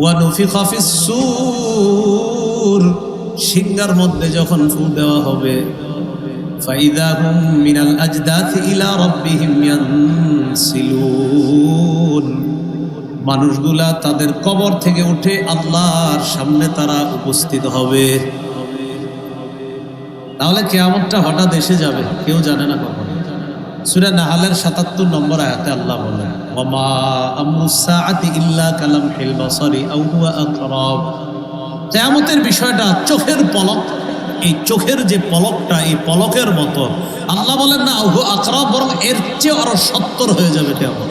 ওয়ানুফিখা ফিস-সূর, সিংহার মধ্যে যখন ফু দেওয়া হবে, ফাইযা হুম মিনাল আজদাথি ইলা রাব্বিহিম ইয়ানসিলুন, মানুষগুলা তাদের কবর থেকে উঠে আল্লাহর সামনে তারা উপস্থিত হবে। তাহলে কিয়ামতটা হঠাৎ এসে যাবে, কেউ জানে না কখন। সূরা নাহলের ৭৭ নম্বর আয়াতে আল্লাহ বলেন, ওয়ামা আমরুস সাআতি ইল্লা কালামহিল বাসারি আও হুয়া আকরাব। কিয়ামতের বিষয়টা চোখের পলক, এই চোখের যে পলকটা, এই পলকের মতো। আল্লাহ বলেন না আও হুয়া আকরাব, বরং এর চেয়ে আরো সত্তর হয়ে যাবে কিয়ামত।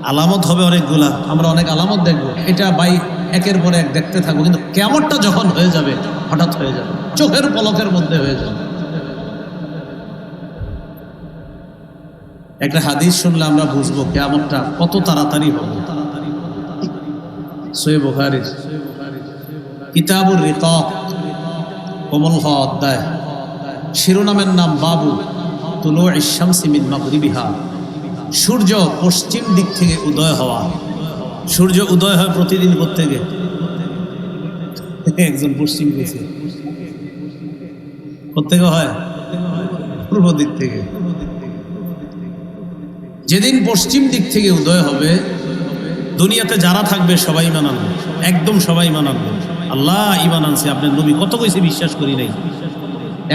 আলামত হবে অনেকগুলা, আমরা অনেক আলামত দেখবো, এটা একের পর এক দেখতে থাকবো, কিন্তু কিয়ামতটা যখন হয়ে যাবে হঠাৎ হয়ে যাবে, চোখের পলকের মধ্যে হয়ে যাবে। একটা হাদিস শুনলে আমরা বুঝবো কিয়ামতটা কত তাড়াতাড়ি হবে। সহিহ বুখারী কিতাবুর রিকাক, কোমল হওয়া অধ্যায়, শিরোনামের নাম বাবু তুলুইশ শামসি মিন মাগরিবিহা, সূর্য পশ্চিম দিক থেকে উদয় হওয়া। সূর্য উদয় হয় প্রতিদিন প্রত্যেকে, একজন পশ্চিম গেছে, প্রত্যেকে হয় পূর্ব দিক থেকে। যেদিন পশ্চিম দিক থেকে উদয় হবে, দুনিয়াতে যারা থাকবে সবাই ঈমান আনবে, একদম সবাই ঈমান আনবে। আল্লাহ ঈমান আনছে, আপনার নবী কত কইছে বিশ্বাস করি নাই।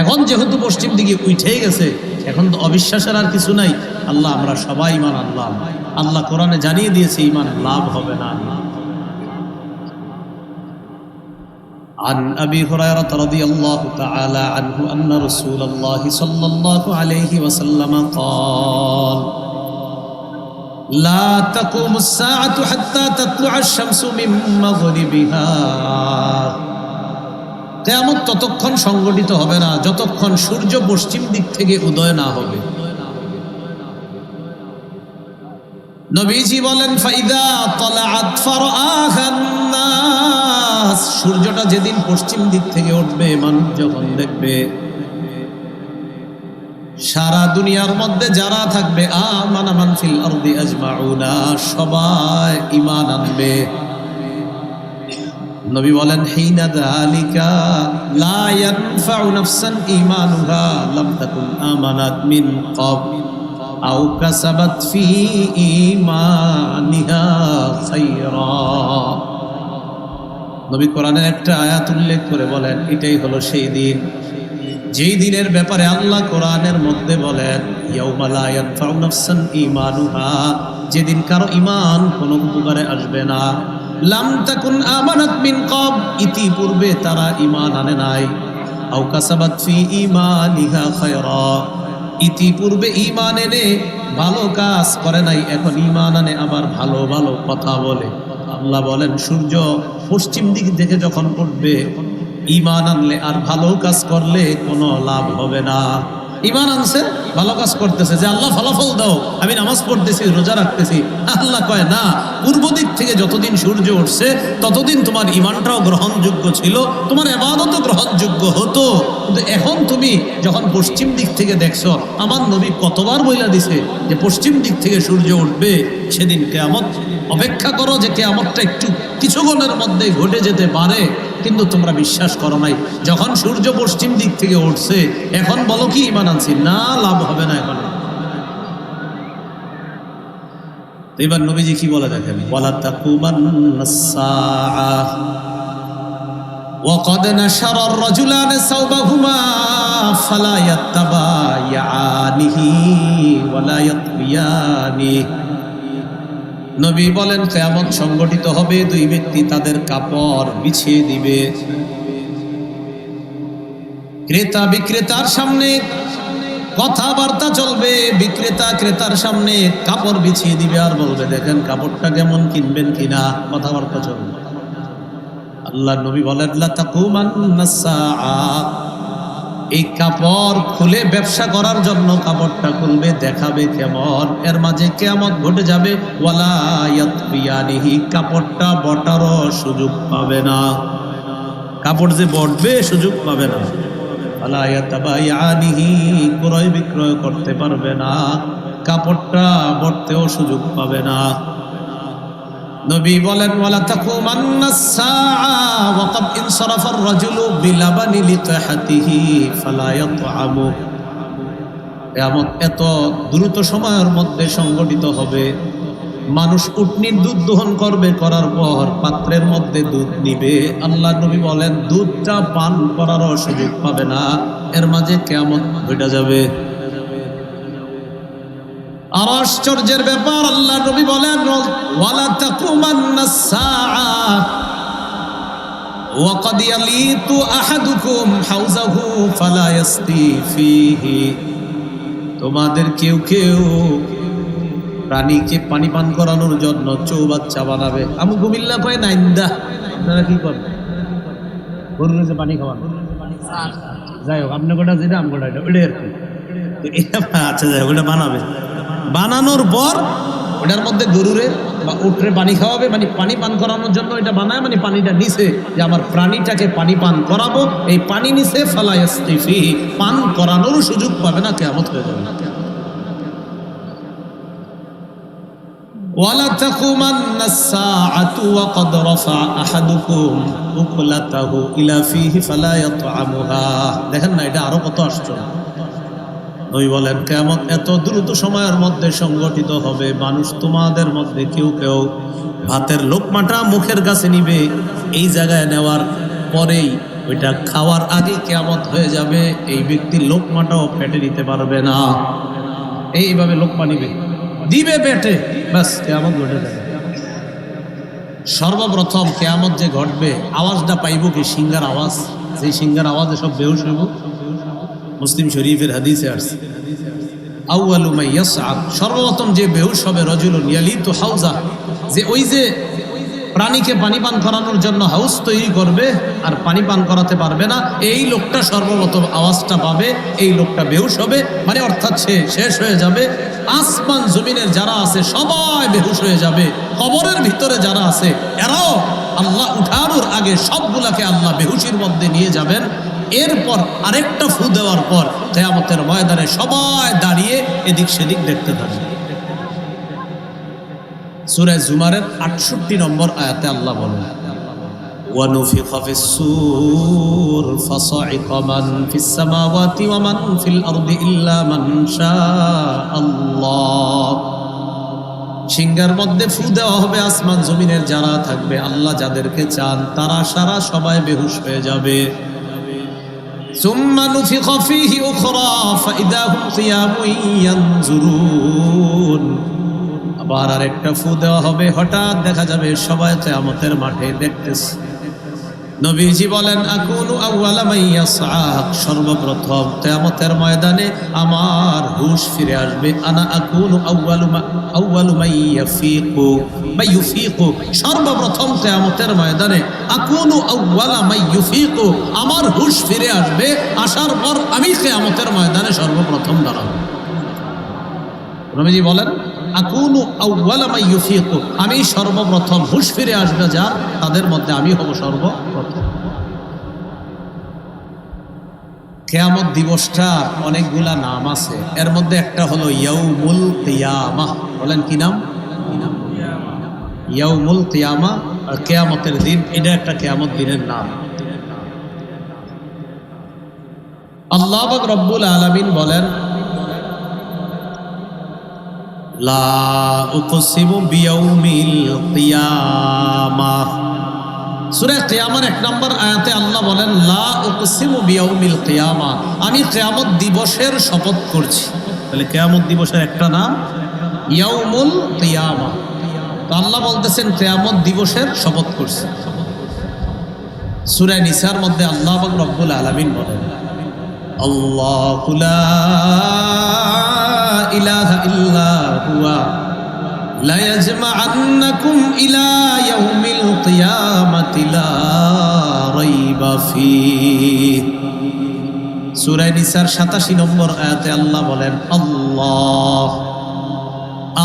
এখন যেহেতু পশ্চিম দিকে উঠেই গেছে, এখন তো অবিশ্বাসের আর কিছু নাই। আল্লাহ আমরা সবাই ঈমান আনলাম। আল্লাহ কোরআনে জানিয়ে দিয়েছে ঈমান লাভ হবে না। عن أبي هريرة رضي الله تعالى عنه أن رسول الله صلى الله عليه وسلم قال لا تقوم الساعة حتى تطلع الشمس من مغربها। কিয়ামত ততক্ষণ সংগঠিত হবে না যতক্ষণ সূর্য পশ্চিম দিক থেকে উদয় না হবে। নবীজি বলেন ফাইদা তালাআত ফারআহান নাস, সূর্যটা যেদিন পশ্চিম দিক থেকে উঠবে, মানুষ যখন দেখবে, সারা দুনিয়ার মধ্যে যারা থাকবে আমানা মান ফিল আরদি আজমাউনা, সবাই ঈমান আনবে। নবী বলেন হিনা যালিকা লা ইয়ানফাউ নাফসান ঈমানুহা লাম তাকুন আমানাত মিন ক্বাবল আও কাসাবাত ফি ঈমানিহা খায়রা। নবী কোরআনের একটা আয়াত উল্লেখ করে বলেন এটাই হলো সেই দিন, যেই দিনের ব্যাপারে আল্লাহ কোরআনের মধ্যে বলেন ইয়াউমা লা ইয়ানফাউ নাফসান ঈমানুহা, যেদিন কারো ঈমান কোনো উপকারে আসবে না। লাম তাকুন আমানাত মিন ক্বাবল, ইতিপূর্বে তারা ঈমান আনে নাই। আও কাসাবাত ফি ঈমানিহা খায়রা, ইতিপূর্বে ঈমান এনে ভালো কাজ করে নাই, এখন ঈমান আনে আবার ভালো ভালো কথা বলে। আল্লাহ বলেন সূর্য পশ্চিম দিক থেকে যখন উঠবে, ঈমান আনলে আর ভালো কাজ করলে কোনো লাভ হবে না। ঈমান আনছে, ভালো কাজ করতেছে, যে আল্লাহ ফলাফল দাও, আমি নামাজ পড়তেছি, রোজা রাখতেছি। আল্লাহ কয় না, পূর্ব দিক থেকে যতদিন সূর্য উঠছে ততদিন তোমার ঈমানটাও গ্রহণযোগ্য ছিল, তোমার ইবাদতও গ্রহণযোগ্য হতো। কিন্তু এখন তুমি যখন পশ্চিম দিক থেকে দেখছো, আমার নবী কতবার বইলা দিছে যে পশ্চিম দিক থেকে সূর্য উঠবে, সেদিন কিয়ামত অপেক্ষা করো, যে কিয়ামতটা একটু কিছুক্ষণের মধ্যে ঘটে যেতে পারে, কিন্তু তোমরা বিশ্বাস করো নাই। যখন সূর্য পশ্চিম দিক থেকে উঠছে, এখন বলো কি ঈমান আনছি, না লাভ হবে না এখন। এবার নবীজি কি বলে দেখেন, ওয়ালা তাকুমান্নাস সাআহ ওয়াকাদ নাশারা আর-রাজুলান সাওবাহুমা ফালা ইয়াত্তাবায়ানিহি ওয়ালা ইয়াতবিয়ানি। নবী বলেন কিয়ামত সংগঠিত হবে, দুই ব্যক্তি তাদের কাপড় বিছিয়ে দিবে। ক্রেতা বিক্রেতার সামনে কথাবার্তা চলবে, বিক্রেতা ক্রেতার সামনে কাপড় বিছিয়ে দিবে আর বলবে দেখেন কাপড়টা কেমন, কিনবেন কিনা, কথাবার্তা চলবে। আল্লাহ নবী বলেন লা তাকুমান্নাস সাআহ, এই কাপড় খুলে ব্যবসা করার জন্য কাপড়টা খুলবে, দেখাবে কেমন, এর মাঝে কিয়ামত ঘটে যাবে। ওয়ালা ইয়াতবিয়ানিহি, কাপড়টা বটারও সুযোগ পাবে না, কাপড় যে বটবে সুযোগ পাবে না। ওয়ালা ইয়াতাবায়ানিহি, ক্রয় বিক্রয় করতে পারবে না, কাপড়টা বটতেও সুযোগ পাবে না। নবী বলেন ওয়ালা তাকুমান্নাস সাআ ওয়া ক্বাদ ইনসারাফার রাজুলু বিলাবানি লিকাহাতিহি ফালা ইয়াতআমু। কিয়ামত এত দ্রুত সময়ের মধ্যে সংঘটিত হবে, মানুষ উটনির দুধ দহন করবে, করার পর পাত্রের মধ্যে দুধ নিবে, আল্লাহ নবী বলেন দুধটা পান করারও সুযোগ পাবে না, এর মাঝে কিয়ামত ঘটে যাবে। আর আশ্চর্যের ব্যাপার, আল্লাহ নবী বলেন ওয়ালা তাকুমান্নাস সাআ ওয়া ক্বাদ ইয়ালিতু আহাদুকুম হাউযাহু ফালা ইয়াসতি ফীহি। তোমাদের কেউ কেউ প্রাণীকে পানি পান করানোর জন্য চৌবাচ্চা বানাবে। আমি কুমিল্লা কয় নাইন্দা, আপনারা কি করেন? গরুর যে পানি খাওয়ান, যাই হোক আপনার গোটা যেটা আমি গোটা এটা ওইটাই আর কি। তো এটা আচ্ছা যাই হোক, ওটা বানাবে, বানানোর পর ওটার মধ্যে গরুরে বা উটরে পানি খাওয়াবে, মানে পানি পান করানোর জন্য এটা বানায়, মানে পানিটা নিচে যে আমার প্রাণীটাকে পানি পান করাবো, এই পানি নিচে ফালা ইয়াসতি ফীহি, পান করানোর সুযোগ পাবে না, কিয়ামত হয়ে যাবে না। ওয়ালা তাকুমান্নাস সাআতু ওয়া ক্বাদ রাফা আহাদুকুম উকলাতাহু ইলা ফীহি ফালা ইয়াতআমুহা। দেখেন না, এটা আরো কত আশ্চর্য। নবী বলেন কিয়ামত এত দ্রুত সময়ের মধ্যে সংগঠিত হবে, মানুষ তোমাদের মধ্যে কেউ কেউ ভাতের লোকমাটা মুখের কাছে নিবে, এই জায়গায় নেওয়ার পরেই ওইটা খাওয়ার আগে কিয়ামত হয়ে যাবে, এই ব্যক্তির লোকমাটাও পেটে নিতে পারবে না। এইভাবে লোকমা নিবে, দিবে পেটে, ব্যাস কিয়ামত ঘটে যাবে। সর্বপ্রথম কিয়ামত যে ঘটবে, আওয়াজটা পাইব কি? সিংহার আওয়াজ। যে সিংহার আওয়াজে সব বেহুশ হইব। মুসলিম শরীফের হাদিসে আসছে আউয়ালু মা ইয়াসআদ, সর্বপ্রথম যে বেহুশ হবে রাজুলুন ইয়ালিতু হাউযা, যে ওই যে প্রাণীকে পানি পান করানোর জন্য হাউস তৈরি করবে আর পানি পান করাতে পারবে না, এই লোকটা সর্বপ্রথম আওয়াজটা পাবে, এই লোকটা বেহুশ হবে, মানে অর্থাৎ সে শেষ হয়ে যাবে। আসমান জমিনের যারা আছে সবাই বেহুশ হয়ে যাবে, কবরের ভিতরে যারা আছে এরাও আল্লাহ উঠানোর আগে সবগুলাকে আল্লাহ বেহুশির মধ্যে নিয়ে যাবেন। এরপর আরেকটা ফু দেওয়ার পর কিয়ামতের ময়দানে সবাই দাঁড়িয়ে এদিক সেদিক দেখতে থাকবে। সূরা জুমারের 68 নম্বর আয়াতে আল্লাহ বলেন ওয়া নুফিখা ফিস সূর ফাসাইকা মান ফিস সামাওয়াতি ওয়া মান ফিল আরদি ইল্লা মান শাআল্লাহ। সিংহার মধ্যে ফু দেওয়া হবে, আসমান জমিনের যারা থাকবে, আল্লাহ যাদেরকে চান তারা সারা সবাই বেহুশ হয়ে যাবে। সুম্মা নুফিখা ফীহি উখরা ফাইদা হুম কিয়ামুন ইয়ানজুরুন। আবার আরেকটা ফু দেওয়া হবে, হঠাৎ দেখা যাবে সবাই কিয়ামতের মাঠে দেখতেছে। নবীজি বলেন আকুনু আউয়ালা মান ইয়াসআক, সর্বপ্রথম কিয়ামতের ময়দানে আমার হুশ ফিরে আসবে। আনা আকুনু আউয়ালু মান ইয়াফিকু বা ইউফিকু, সর্বপ্রথম কিয়ামতের ময়দানে আকুনু আউয়ালা মান ইউফিকু, আমার হুশ ফিরে আসবে, আসার পর আমি কিয়ামতের ময়দানে সর্বপ্রথম দাঁড়াবো। নবীজি বলেন আকুনু আউয়ালা মান ইউফিকু, আমি সর্বপ্রথম, হুশ ফিরে আসবে যার, তাদের মধ্যে আমি হব সর্বপ্রথম। কিয়ামত দিবসটার অনেকগুলা নাম আছে, এর মধ্যে একটা হলো ইয়াউমুল কিয়ামাহ। বলেন কি নাম? ইয়াউমুল কিয়ামা, আর কিয়ামতের দিন, এটা একটা কিয়ামত দিনের নাম। আল্লাহ পাক রব্বুল আলামিন বলেন লা উকসিমু বিয়াউমিল কিয়ামাহ। সূরা কিয়ামার 1 নম্বর আয়াতে আল্লাহ বলেন লা উকসিমু বিয়াউমিল কিয়ামাহ, আমি কিয়ামত দিবসের শপথ করছি। তাহলে কিয়ামত দিবসের একটা নাম ইয়াউমুল কিয়ামাহ। তো আল্লাহ বলতেছেন কিয়ামত দিবসের শপথ করছি। সূরা নিসার মধ্যে আল্লাহ পাক রব্বুল আলামিন বলেন আল্লাহু লা ইলাহা ইল্লা হুয়া লা ইয়াজমা'আন্নাকুম ইলা ইয়াউমিল কিয়ামাতি লা রাইবা ফীহি। সূরা নিসার 87 নম্বর আয়াতে আল্লাহ বলেন আল্লাহ,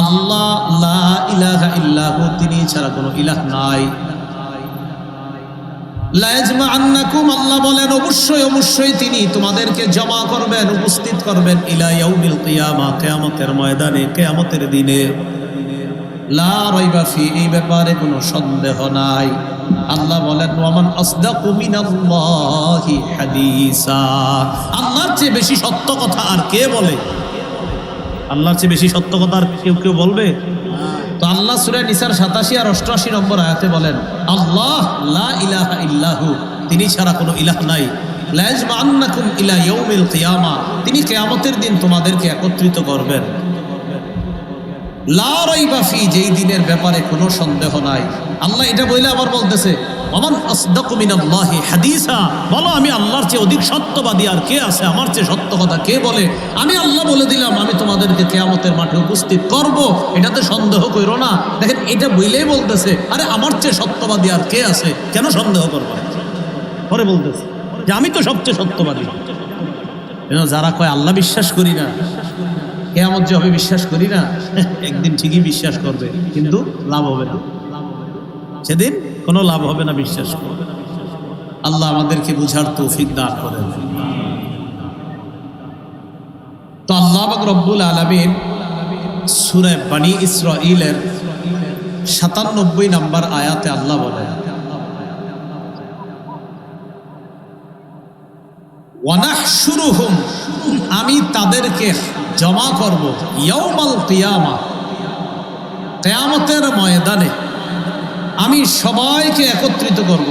আল্লাহ লা ইলাহা ইল্লা হু, তিনি ছাড়া কোনো ইলাহ নাই। লা ইয়াজমা'আন্নাকুম, আল্লাহ বলেন অবশ্যই অবশ্যই তিনি তোমাদেরকে জমা করবেন, উপস্থিত করবেন, ইলা ইয়াউমিল কিয়ামা, কিয়ামতের ময়দানে, কিয়ামতের দিনে। লা রাইবা ফি, এই ব্যাপারে কোনো সন্দেহ নাই। আল্লাহ বলেন ওয়ামান আসদাকু মিনাল্লাহি হাদিসা, আল্লাহর চেয়ে বেশি সত্য কথা আর কে বলে? আল্লাহর চেয়ে বেশি সত্য কথা আর কেউ বলবে? তো আল্লাহ সূরা নিসার 87 আর 88 নম্বর আয়াতে বলেন আল্লাহ লা ইলাহা ইল্লাহু, তিনি ছাড়া কোনো ইলাহ নাই। লা ইয়াজমা'আন্নাকুম ইলা ইয়াউমিল কিয়ামা, তিনি কিয়ামতের দিন তোমাদেরকে একত্রিত করবেন। লা রাইবা ফি, যেই দিনের ব্যাপারে কোনো সন্দেহ নাই। আল্লাহ এটা বলে আবার বলতেছে ওয়ামান আসদাকু মিনাল্লাহি হাদিসা, বলো আমি আল্লাহর চেয়ে অধিক সত্যবাদী আর কে আছে? আমার চেয়ে সত্য কথা কে বলে? আমি আল্লাহ বলে দিলাম আমি তোমাদেরকে কিয়ামতের মাঠে উপস্থিত করব, এটাতে সন্দেহ করো না। দেখেন এটা বইলেই বলতেছে আরে আমার চেয়ে সত্যবাদী আর কে আছে, কেন সন্দেহ করবো? পরে বলতেছে যে আমি তো সবচেয়ে সত্যবাদী। যারা কয় আল্লাহ বিশ্বাস করি না, কিয়ামত যে হবে বিশ্বাস করি না, একদিন ঠিকই বিশ্বাস করবে কিন্তু লাভ হবে না, সেদিন কোনো লাভ হবে না বিশ্বাস করবে। আল্লাহ আমাদেরকে বুঝার তৌফিক দান করেন। তো আল্লাহ পাক রব্বুল আলামিন সূরা বনী ইসরাঈলের 97 নম্বর আয়াতে আল্লাহ বলেন ওয়ানাহশুরুহুম, আমি তাদেরকে জমা করব ইয়াউমাল কিয়ামা, কিয়ামতের ময়দানে আমি সবাইকে একত্রিত করব।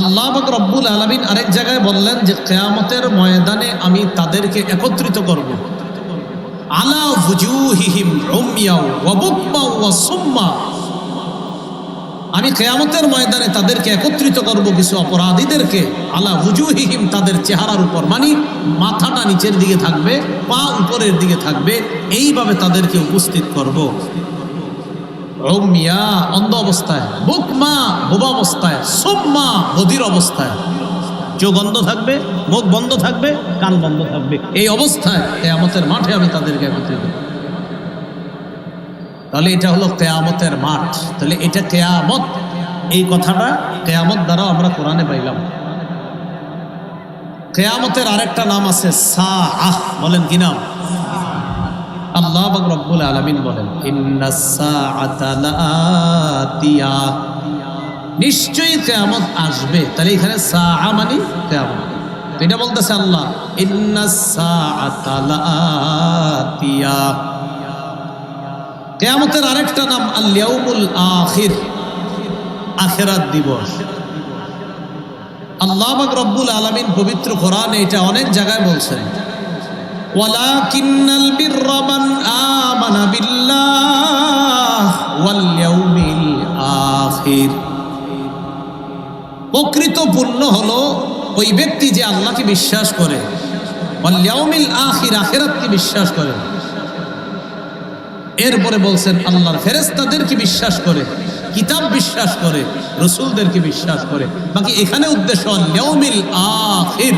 আল্লাহ পাক রব্বুল আলামিন আরেক জায়গায় বললেন যে কিয়ামতের ময়দানে আমি তাদেরকে একত্রিত করব। আলা ওয়ুজুহিহিম উমিয়া ওয়া বুকমা ওয়া সুম্মা, আমি কিয়ামতের ময়দানে তাদেরকে একত্রিত করব কিছু অপরাধীদেরকে। আলা ওয়ুজুহিহিম, তাদের চেহারার উপর, মানে মাথাটা নিচের দিকে থাকবে, পা উপরের দিকে থাকবে, এইভাবে তাদেরকে উপস্থিত করব। উমিয়া, অন্ধ অবস্থায়, বুকমা, বোবা অবস্থায়, সুম্মা, বধির অবস্থায়, চোখ বন্ধ থাকবে, মুখ বন্ধ থাকবে, কান বন্ধ থাকবে, এই অবস্থায় কিয়ামতের মাঠে আমি তাদেরকে একত্রিত করব। তাহলে এটা হলো কিয়ামতের মাঠ। তাহলে এটা কিয়ামত, এই কথাটা কিয়ামত দ্বারাও আমরা কোরআনে পাইলাম। কিয়ামতের আরেকটা নাম আছে সাআহ, বলেন কি নাম? আল্লাহ পাক রব্বুল আলামিন বলেন ইন্নাস সাআতা লাআতিয়া, নিশ্চয়ই কিয়ামত আসবে। তাহলে এখানে সাআ মানে কিয়ামত, এটা বলতেছে আল্লাহ ইন্নাস সাআতা লাআতিয়া। কিয়ামতের আরেকটা নাম আল ইয়াউমুল আখির, আখিরাত দিবস। আল্লাহ পাক রব্বুল আলামিন পবিত্র কোরআনে এটা অনেক জায়গায় বলছেন ওয়ালাকিন্নাল বিররা মান আমানা বিল্লাহ ওয়াল ইয়াউমিল আখির, প্রকৃত পুণ্য হলো ওই ব্যক্তি যে আল্লাহকে বিশ্বাস করে, ওয়াল ইয়াউমিল আখির, আখিরাতকে বিশ্বাস করে। এরপরে বলছেন আল্লাহর ফেরেশতাদেরকে বিশ্বাস করে, কিতাব বিশ্বাস করে, রাসূলদেরকে বিশ্বাস করে। বাকি এখানে উদ্দেশ্য ইয়াউমিল আখির,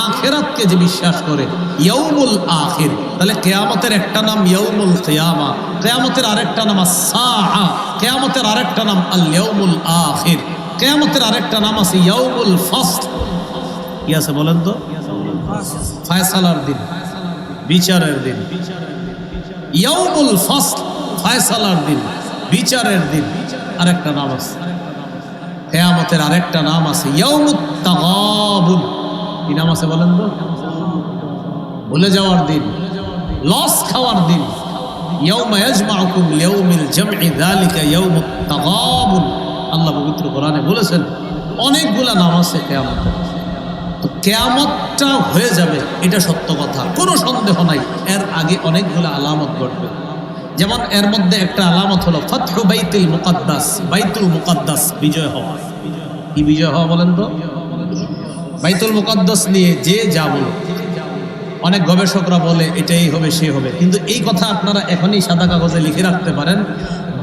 আখিরাতকে যে বিশ্বাস করে, ইয়াউমুল আখির। তাহলে কিয়ামতের একটা নাম ইয়াউমুল কিয়ামা, কিয়ামতের আরেকটা নাম আস-সাআ, কিয়ামতের আরেকটা নাম আল ইয়াউমুল আখির, কিয়ামতের আরেকটা নাম আছে ইয়াউমুল ফাসল। কি আছে বলেন তো? ফয়সালার দিন, বিচারের দিন। ইয়াউমুল ফাসল, ফয়সালার দিন, বিচারের দিন। আরেকটা নাম আছে কিয়ামতের, আরেকটা নাম আছে ইয়াউমুত তাগাবুন। কি নাম আছে বলেন তো? ভুলে যাওয়ার দিন, লস খাওয়ার দিন। ইয়াউমা ইয়াজমাউকুম লিয়াউমিল জামঈ যালিকা ইয়াউমুত তাগাবুন। আল্লাহ পবিত্র কোরআনে বলেছেন অনেকগুলা নাম আছে কিয়ামতের। তো কিয়ামতটা হয়ে যাবে, এটা সত্য কথা, কোনো সন্দেহ নাই। এর আগে অনেকগুলো আলামত ঘটবে। যেমন এর মধ্যে একটা আলামত হলো ফাতহু বাইতুল মুকাদ্দাস, বাইতুল মুকাদ্দাস বিজয় হওয়া। কি বিজয় হওয়া বলেন তো? বাইতুল মুকাদ্দাস নিয়ে যে যা বলো, অনেক গবেষকরা বলে এটাই হবে সে হবে, কিন্তু এই কথা আপনারা এখনই সাদা কাগজে লিখে রাখতে পারেন,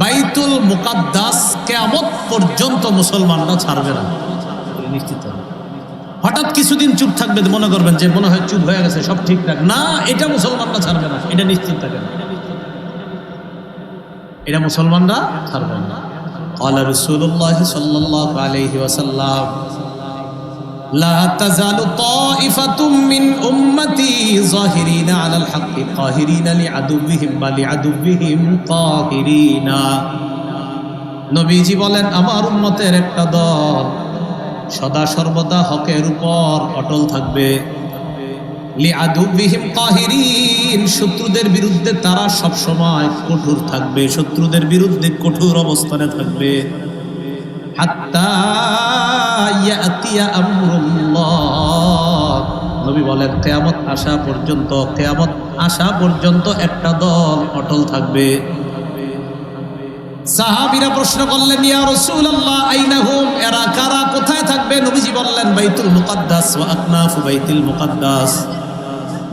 বাইতুল মুকাদ্দাস কিয়ামত পর্যন্ত মুসলমানরা ছাড়বে না, নিশ্চিত। হঠাৎ কিছুদিন চুপ থাকবে, মনে করবেন যে মনে হয় চুপ হয়ে গেছে, সব ঠিকঠাক না, এটা মুসলমানরা ছাড়বে না, এটা নিশ্চিত থাকেন, এটা মুসলমানরা ছাড়বে না। ক্বালা রাসূলুল্লাহ সাল্লাল্লাহু আলাইহি ওয়াসাল্লাম, লা তাযালু তাইফাতুম মিন উম্মতি যাহিরিনা আলাল হাক্কি কাহিরিনা লিআদুবিহিম বা লিআদুবিহিম কাহিরিনা। নবীজি বলেন, আমার উম্মতের একটা দল সদা সর্বদা হকের উপর অটল থাকবে। লিআদুবিহিম কাহিরিন, শত্রুদের বিরুদ্ধে তারা সব সময় কঠোর থাকবে, শত্রুদের বিরুদ্ধে কঠোর অবস্থানে থাকবে। হাত্তা ইয়াতিয়া আমরুল্লাহ, নবী বলেন কিয়ামত আসা পর্যন্ত, কিয়ামত আসা পর্যন্ত একটা দল অটল থাকবে। সাহাবীরা প্রশ্ন করলেন, ইয়া রাসূলুল্লাহ আইনাহুম, এরা কারা, কোথায় থাকবে? নবীজি বললেন, বাইতুল মুকাদ্দাস ওয়া আকনাফু বাইতুল মুকাদ্দাস,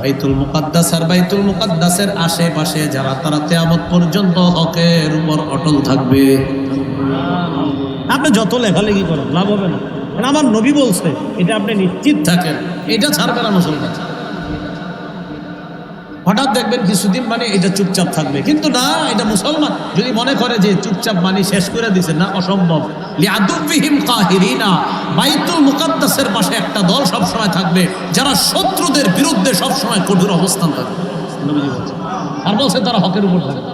বাইতুল মুকাদ্দাস আর বাইতুল মুকাদ্দাসের আশেপাশে যারা, তারা কিয়ামত পর্যন্ত হকের উপর অটল থাকবে। আপনি যত লেখালেখি করেন লাভ হবে না, কারণ আমার নবী বলছে, এটা আপনি নিশ্চিত থাকেন, এটা ছাড়বে না মুসলমান। হঠাৎ দেখবেন কিছুদিন মানে এটা চুপচাপ থাকবে, কিন্তু না, এটা মুসলমান যদি মনে করে যে চুপচাপ মানে শেষ করে দিছে, না, অসম্ভব। লিআদুবিহিম কাহিরিনা, বাইতুল মুকাদ্দাসের পাশে একটা দল সব সময় থাকবে যারা শত্রুদের বিরুদ্ধে সব সময় কঠোর অবস্থান থাকবে, নবীজি বলছেন। আর বলছে তারা হকের উপর থাকবে।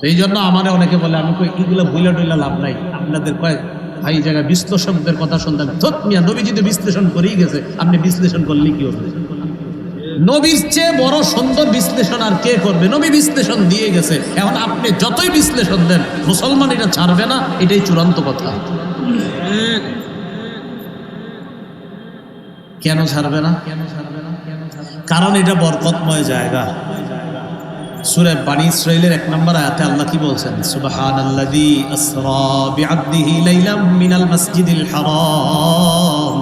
এই জন্য আমার অনেকে বলে, আমি কই এগুলো বইলা টইলা লাভ নাই, আপনাদের কয়েক ভাই জায়গায় বিশ্লেষকদের কথা শুনতাম, ধত মিয়া, নবী যদি বিশ্লেষণ করেই গেছে, আপনি বিশ্লেষণ করলে কি হবে? নবীর চেয়ে বড় সুন্দর বিশ্লেষণ আর কে করবে? নবী বিশ্লেষণ দিয়ে গেছে, এখন আপনি যতই বিশ্লেষণ দেন, মুসলমান এটা ছাড়বে না, এটাই চূড়ান্ত কথা। কেন ছাড়বে না? কারণ এটা বরকতময় জায়গা। সূরা বানী ইসরাঈলের 1 নম্বর আয়াতে আল্লাহ কি বলছেন? সুবহানাল্লাযী আসরা বিআবদিহি লাইলাম মিনাল মাসজিদিল হারাম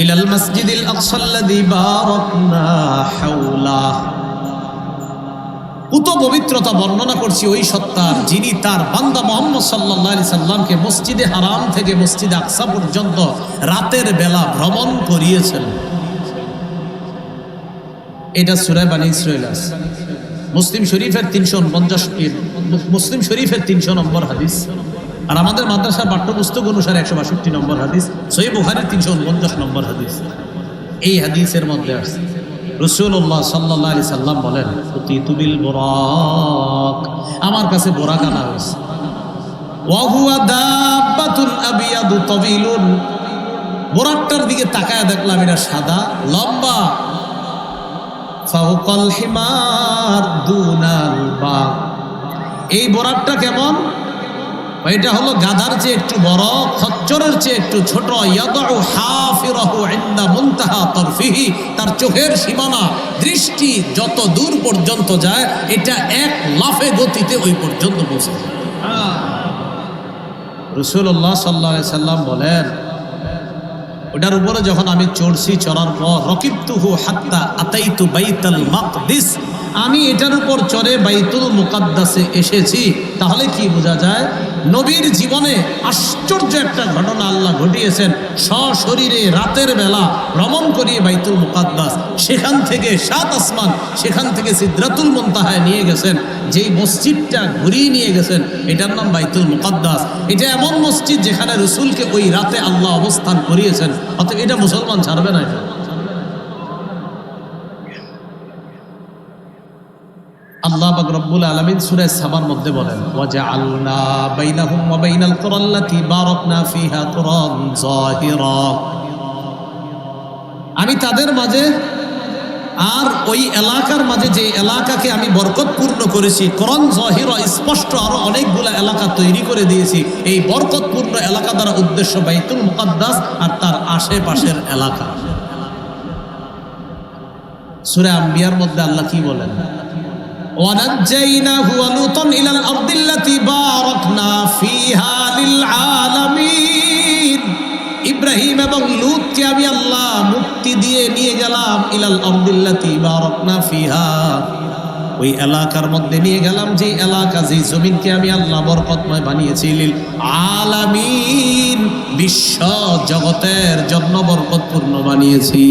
ইলাল মাসজিদিল আকসাল্লাযী বারাকনা হাওলাহ। কত পবিত্রতা বর্ণনা করছি ওই সত্তার, যিনি তার বান্দা মুহাম্মদ সাল্লাল্লাহু আলাইহি সাল্লামকে মসজিদে হারাম থেকে মসজিদে আকসা পর্যন্ত রাতের বেলা ভ্রমণ করিয়েছেন। এটা সূরা বানী ইসরাঈল আছে, মুসলিম শরীফের 349 নম্বর হাদিস, আর আমাদের মাদ্রাসার পাঠ্যপুস্তক অনুসারে 162 নম্বর হাদিস, সহিহ বুখারীর 349 নম্বর হাদিস। এই হাদিসের মধ্যে আছে রাসূলুল্লাহ সাল্লাল্লাহু আলাইহি সাল্লাম বলেন, উতিতু বিল বুরাক, আমার কাছে বোরাক আনা হয়েছে। ওয়া হুয়া দাব্বাতুন আবিয়াদু তাবিলুন, বোরাকটার দিকে তাকায় দেখলাম এটা সাদা, লম্বা। ফাওকাল হিমার দুনাল বাগ, এই বোরাকটা কেমন? এটা হলো গাধার চেয়ে একটু বড়, খচ্চরের চেয়ে একটু ছোট। ইয়াদউ হাফিরাহু ইনদা মুনতাহা তারফিহি, তার চোখের সীমানা, দৃষ্টি যত দূর পর্যন্ত যায়, এটা এক লাফে গতিতে ওই পর্যন্ত পৌঁছে যায়। রাসূলুল্লাহ সাল্লাল্লাহু আলাইহি সাল্লাম বলেন, ওটার উপরে যখন আমি চড়ছি, চড়ার পর রকিবতুহু হাত্তা আতাইতু বাইতুল মাকদিস, আমি এটার উপর চড়ে বাইতুল মুকাদ্দাসে এসেছি। তাহলে কি বোঝা যায়? নবীর জীবনে আশ্চর্য একটা ঘটনা আল্লাহ ঘটিয়েছেন। সশরীরে রাতের বেলা ভ্রমণ করিয়ে বাইতুল মুকাদ্দাস, সেখান থেকে 7 আসমান, সেখান থেকে সিদরাতুল মুনতাহায় নিয়ে গেছেন। যেই মসজিদটা ঘুরিয়ে নিয়ে গেছেন, এটার নাম বাইতুল মুকাদ্দাস। এটা এমন মসজিদ যেখানে রাসূলকে ওই রাতে আল্লাহ অবস্থান করিয়েছেন। অতএব এটা মুসলমান ছাড়বে না। এটা আল্লাহ পাক রব্বুল আলামিন সূরা সাবার মধ্যে বলেন, ওয়াজআলনা বাইনাহুম ওয়া বাইনাল কুরাল্লাতী বারাকনা ফিহা কুরান যাহিরা, আমি তাদের মাঝে আর ওই এলাকার মাঝে, যে এলাকাকে আমি বরকতপূর্ণ করেছি, কুরান যাহিরা, স্পষ্ট আরো অনেকগুলো এলাকা তৈরি করে দিয়েছি। এই বরকতপূর্ণ এলাকা দ্বারা উদ্দেশ্য বাইতুল মুকাদ্দাস আর তার আশেপাশের এলাকা। সূরা আম্বিয়ার মধ্যে আল্লাহ কি বলেন? وَنَجَّيْنَاهُ وَلُوطًا إِلَى الْأَرْضِ الَّتِي بَارَكْنَا فِيهَا لِلْعَالَمِينَ, ইব্রাহিম এবং লূতকে আমি আল্লাহ মুক্তি দিয়ে নিয়ে গেলাম, ইলাল আরদিল্লাতি বারাকনা ফিহা, ওই এলাকার মধ্যে নিয়ে গেলাম, যে এলাকা, যে জমিনকে আমি আল্লাহ বরকতময় বানিয়েছি, লিল আলামিন, বিশ্ব জগতের জন্য বরকতপূর্ণ বানিয়েছি।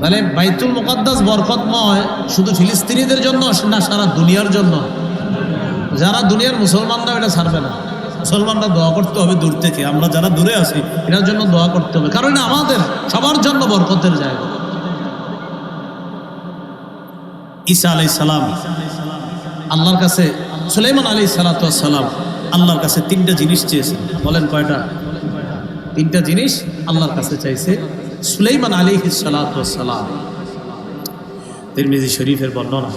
তাহলে বাইতুল মুকাদ্দাস বরকতময় শুধু ফিলিস্তিনিদের জন্য না, সারা দুনিয়ার জন্য। যারা দুনিয়ার মুসলমানরা এটা ছাড়বে না। মুসলমানরা দোয়া করতে হবে দূর থেকে, আমরা যারা দূরে আছি এটার জন্য দোয়া করতে হবে, কারণ আমাদের সবার জন্য বরকতের জায়গা। ঈসা আলাইহিস সালাম আল্লাহর কাছে, সুলাইমান আলাইহিস সালাম আল্লাহর কাছে 3টা জিনিস চেয়েছেন। বলেন কয়টা? 3টা জিনিস আল্লাহর কাছে চাইছে সুলাইমান আলাইহিস সালাম। তিরমিজি শরীফের বর্ণনা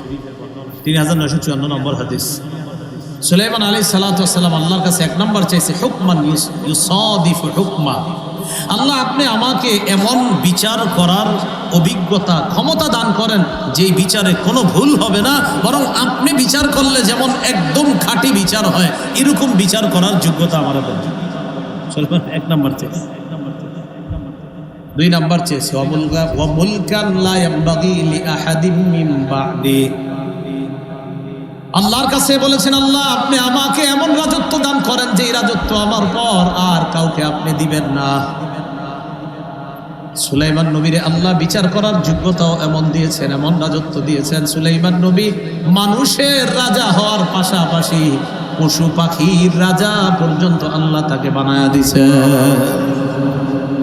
3954 নম্বর হাদিস। সুলাইমান আলাইহিস সালাম আল্লাহর কাছে 1 নম্বর চাইছে হুকমান ইউসাদিফু হুকমা। আল্লাহ আপনি আমাকে এমন বিচার করার অভিজ্ঞতা ক্ষমতা দান করেন যেই বিচারে কোনো ভুল হবে না, বরং আপনি বিচার করলে যেমন একদম খাঁটি বিচার হয় এরকম বিচার করার যোগ্যতা আমার দেন। সুলাইমান 1 নম্বর চাইছে। 2 নম্বর চেয়েছে ওয়া মুলকান লা ইয়ানবাগি লিআহাদিন মিন বা'দি। আল্লাহর কাছে বলেছেন আল্লাহ আপনি আমাকে এমন রাজত্ব দান করেন যে রাজত্ব আমার পর আর কাউকে আপনি দিবেন না। সুলাইমান নবীরে আল্লাহ বিচার করার যোগ্যতাও এমন দিয়েছেন, এমন রাজত্ব দিয়েছেন। সুলাইমান নবী মানুষের রাজা হওয়ার পাশাপাশি পশু পাখির রাজা পর্যন্ত আল্লাহ তাকে বানায়া দিছে,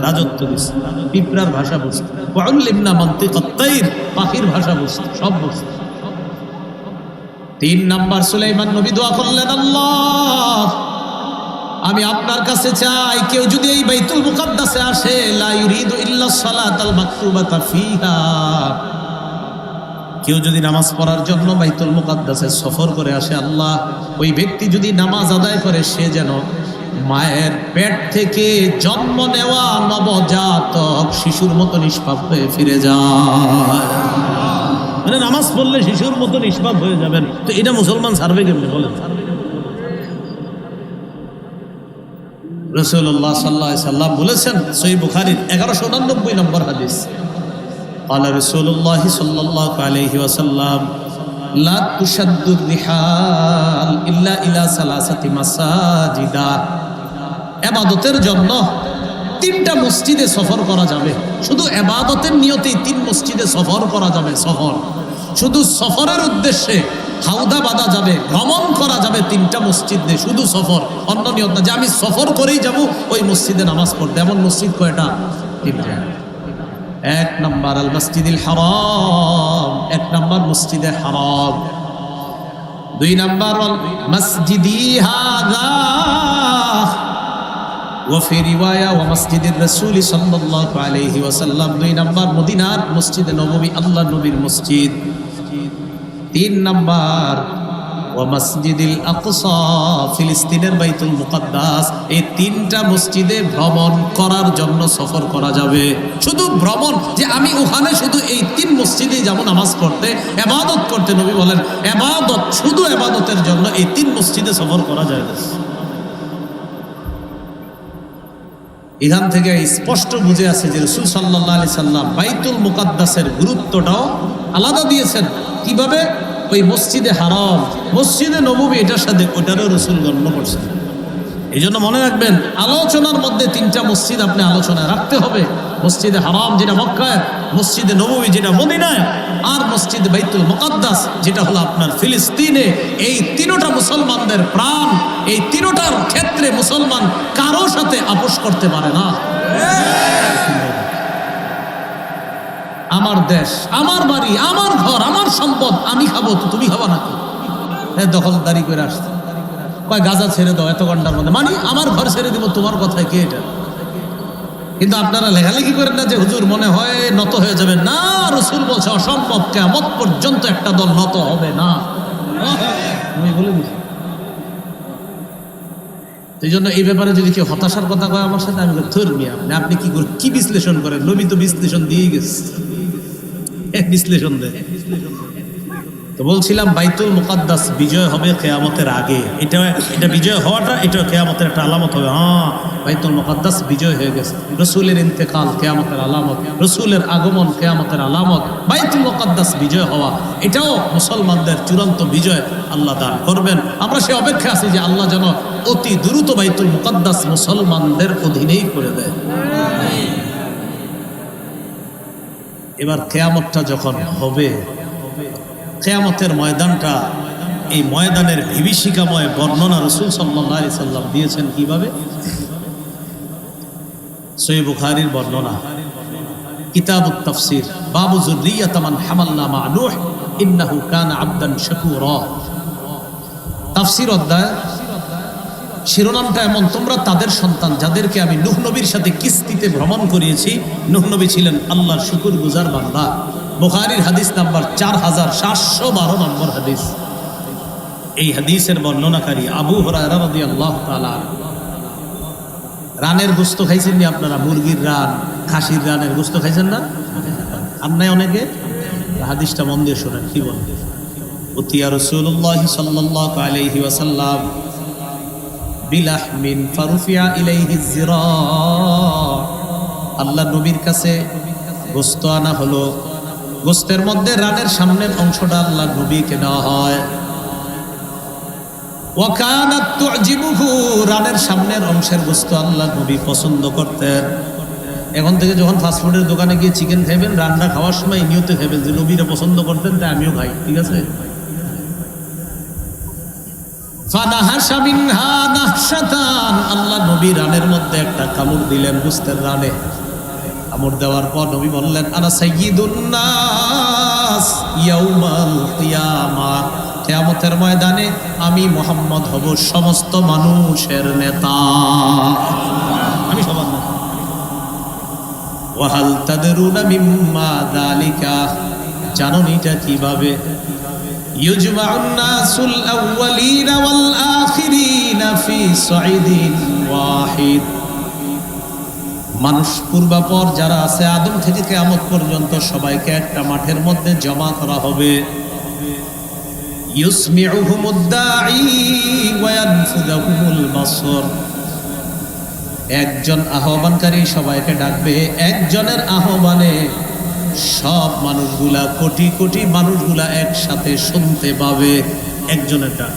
রাজত্ব দিছে। পিঁপড়ার ভাষা বুঝতে, ওয়াউল্লিমনা মানতিকাত তাইর, পাখির ভাষা বুঝতে, সব বুঝতে। 3 নাম্বার সুলাইমান নবী দোয়া করলেন আল্লাহ আমি আপনার কাছে চাই কেউ যদি এই বাইতুল মুকাদ্দাসে আসে লা ইউরিদু ইল্লা সালাতাল মাকতুবাতা ফিহা, কেউ যদি নামাজ পড়ার জন্য বাইতুল মুকাদ্দাসে সফর করে আসে আল্লাহ ওই ব্যক্তি যদি নামাজ আদায় করে সে যেন মায়ের পেট থেকে জন্ম নেওয়া নবজাতক শিশুর মতো নিষ্পাপ হয়ে ফিরে যায়। মানে নামাজ পড়লে শিশুর মতো নিষ্পাপ হয়ে যাবেন, তো এটা মুসলমান সার্ভে কেমনে বলেন? রাসূলুল্লাহ সাল্লাল্লাহু আলাইহি সাল্লাম বলেছেন সহিহ বুখারীর 1189 নম্বর হাদিস, قال رسول الله صلى الله عليه وسلم لا تشد الرحال إلا إلى ثلاثة مساجد। ইবাদতের জন্য 3টা মসজিদে সফর করা যাবে, শুধু ইবাদতের নিয়তেই 3 মসজিদে সফর করা যাবে। সফর শুধু সফরের উদ্দেশ্যে হাউদা বাঁধা যাবে, ভ্রমণ করা যাবে 3টা মসজিদে, শুধু সফর, অন্য নিয়ত না যে আমি সফর করেই যাব ওই মসজিদে নামাজ পড়তে। এমন মসজিদ কয়টা? 3টা। 1 নম্বর আল মসজিদুল হারাম, 1 নম্বর মসজিদে হারাম। 2 নম্বর মসজিদি হাযা ওয়া ফি রিওয়ায়া ওয়া মসজিদির রাসূল সাল্লাল্লাহু আলাইহি ওয়াসাল্লাম। 2 নম্বর মদিনার মসজিদে নববী, আল্লাহর নবীর মসজিদ। 3 নম্বর ওয়া মসজিদুল আকসা, ফিলিস্তিনের বাইতুল মুকাদ্দাস। এই 3টা মসজিদে ভ্রমণ করার জন্য সফর করা যাবে। শুধু ভ্রমণ যে আমি ওখানে শুধু এই 3 মসজিদে যাব নামাজ পড়তে, ইবাদত করতে, নবী বলেন ইবাদত, শুধু ইবাদতের জন্য এই 3 মসজিদে সফর করা যায় না। এখান থেকে স্পষ্ট বুঝে আছে যে রাসূল সাল্লাল্লাহু আলাইহি সাল্লাম বাইতুল মুকাদ্দাসের গুরুত্বটাও আলাদা দিয়েছেন। কিভাবে? ওই মসজিদে হারাম, মসজিদে নববী, এটার সাথে ওটারও রাসূল গণ্য করছেন। এই জন্য মনে রাখবেন আলোচনার মধ্যে 3টা মসজিদ আপনি আলোচনায় রাখতে হবে। মসজিদে হারাম যেটা মক্কায়, মসজিদে নববী যেটা মদিনায়, আর মসজিদ বাইতুল মুকাদ্দাস যেটা হলো আপনার ফিলিস্তিনে। এই 3টা মুসলমানদের প্রাণ, এই 3টার ক্ষেত্রে মুসলমান কারো সাথে আপোষ করতে পারে না। আমার দেশ, আমার বাড়ি, আমার ঘর, আমার সম্পদ, আমি খাবো তো তুমি খাবা নাকি? দখলদারি করে আসছে, কয় গাজা ছেড়ে দাও এত ঘন্টার মধ্যে, মানে আমার ঘর ছেড়ে দিব, তোমার কথায় কে এটা? কিন্তু আপনারা লেখালেখি করেন না যে হুজুর মনে হয় নত হয়ে যাবেন। না, রাসূল বলছে অসম্ভব, কিয়ামত পর্যন্ত একটা দল নত হবে না। আমি বলে দিচ্ছি। এই জন্য এই ব্যাপারে যদি কেউ হতাশার কথা কয় আমার সাথে, আমি ধর্মী আপনি কি বিশ্লেষণ করেন? নবী তো বিশ্লেষণ দিয়ে গেছে, বিশ্লেষণ দেয়। তো বলছিলাম বাইতুল মুকাদ্দাস বিজয় হবে কিয়ামতের আগে। এটা বিজয় হওয়াটা এটা কিয়ামতের একটা আলামত হবে। হ্যাঁ, বাইতুল মুকাদ্দাস বিজয় হয়ে গেছে। রাসূলের ইন্তেকাল কিয়ামতের আলামত, রাসূলের আগমন কিয়ামতের আলামত। বাইতুল মুকাদ্দাস বিজয় হওয়া এটাও মুসলমানদের চূড়ান্ত বিজয় আল্লাহ দান করবেন। আমরা সে অপেক্ষা আছি যে আল্লাহ যেন অতি দ্রুত বাইতুল মুকাদ্দাস মুসলমানদের অধীনেই করে দেয়। এবার কিয়ামতটা যখন হবে, কিয়ামতের ময়দানটা এই ময়দানের বিভীষিকাময় বর্ণনা রাসূল সাল্লাল্লাহু আলাইহি সাল্লাম দিয়েছেন কিভাবে? সহিহ বুখারীর বর্ণনা, কিতাবুত তাফসীর, বাবু যুররিয়াত মান হামালনা মা নূহ ইন্নাহু কানা আবদান শাকুরা। তাফসীর অধ্যায়, শিরোনামটা এমন, তোমরা তাদের সন্তান যাদেরকে আমি নূহ নবীর সাথে কিস্তিতে ভ্রমণ করিয়েছি। নূহ নবী ছিলেন আল্লাহর শুকরগুজার বান্দা। বুখারীর হাদিস নাম্বার 4712 নম্বর হাদিস। এই হাদিসের বর্ণনাকারী আবু হুরায়রা রাদিয়াল্লাহু তাআলা। রানের গোস্ত খাইছেন নি আপনারা? মুরগির রান, খাসির রানের গোস্ত খাইছেন না? আর নাই অনেকে? হাদিসটা মন দিয়ে শোনেন কি বলে। উতিয়া রাসূলুল্লাহ সাল্লাল্লাহু আলাইহি ওয়াসাল্লাম বিলাহমিন ফারুফিয়া ইলাইহি যিরা। আল্লাহ নবীর কাছে গোস্ত আনা হলো। গোস্তের মধ্যে রানের সামনের অংশটা আল্লাহ নবীকে দেওয়া হয়। ওয়াকানাত তুজিবুহু, রানের সামনের অংশের গোস্ত আল্লাহ নবী পছন্দ করতেন। এখন থেকে যখন ফাস্টফুডের দোকানে গিয়ে চিকেন খাইবেন, রান্না খাওয়ার সময় নিয়তে খাইবেন যে নবীরা পছন্দ করতেন, তাই আমিও খাই। ঠিক আছে? ফানাহাশা মিনহা নাহশাতান, আল্লাহ নবী রানের মধ্যে একটা কামড় দিলেন, গোস্তের রানে। কামড় দেওয়ার পর নবী বললেন, আনা সাইয়্যিদুন নাস ইয়াউমাল কিয়ামাহ, কিয়ামতের ময়দানে আমি মুহাম্মদ হব সমস্ত মানুষের নেতা। আমি সবার নেতা। ওয়াহাল তাদরুনা মিম্মা যালিকা, জানো এটা কিভাবে? ইউজমাউন নাসুল আউওয়ালিনা ওয়াল আখিরিনা ফি সাইদিন ওয়াহিদ। মানুষ পূর্বাপর যারা আছে আদম থেকে কিয়ামত পর্যন্ত সবাইকে একটা মাঠের মধ্যে জমা করা হবে। ইউসমিউহুমুদ দাঈ ওয়া ইয়ানফুযুহুমুল বাসর, একজন আহ্বানকারী সবাইকে ডাকবে। একজনের আহ্বানে সব মানুষগুলা, কোটি কোটি মানুষগুলা একসাথে শুনতে পাবে। একজনের ডাক,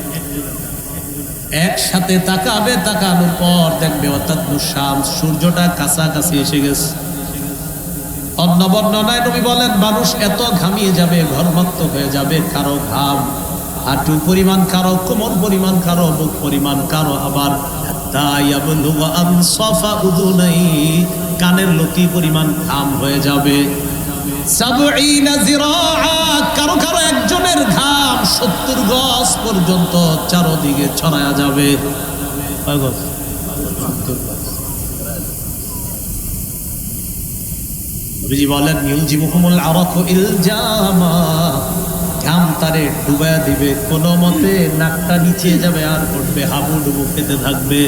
একসাথে তাকাবে। তাকানোর পর দেখবে অর্থাৎ শামস, সূর্যটা কাছাকাছি এসে গেছে। অন্য বর্ণনায় নবী বলেন, মানুষ এত ঘামিয়ে যাবে, ঘর্মাক্ত হয়ে যাবে, কারো ঘাম হাঁটু পরিমাণ, কারো কোমর পরিমাণ, কারো বুক পরিমাণ, কারো আবার কানের লতি পরিমাণ ঘাম হয়ে যাবে। কারো কারো একজনের ঘাম 70 গজ পর্যন্ত চারদিকে ছড়ায়া যাবে। নবীজি বলেন, ইউজিবুহুমুল আরাকু ইলজামা, ঘাম তারে ডুবায়া দিবে, কোনো মতে নাকটা নিচে যাবে আর পড়বে, হাবুডুবু খেতে থাকবে।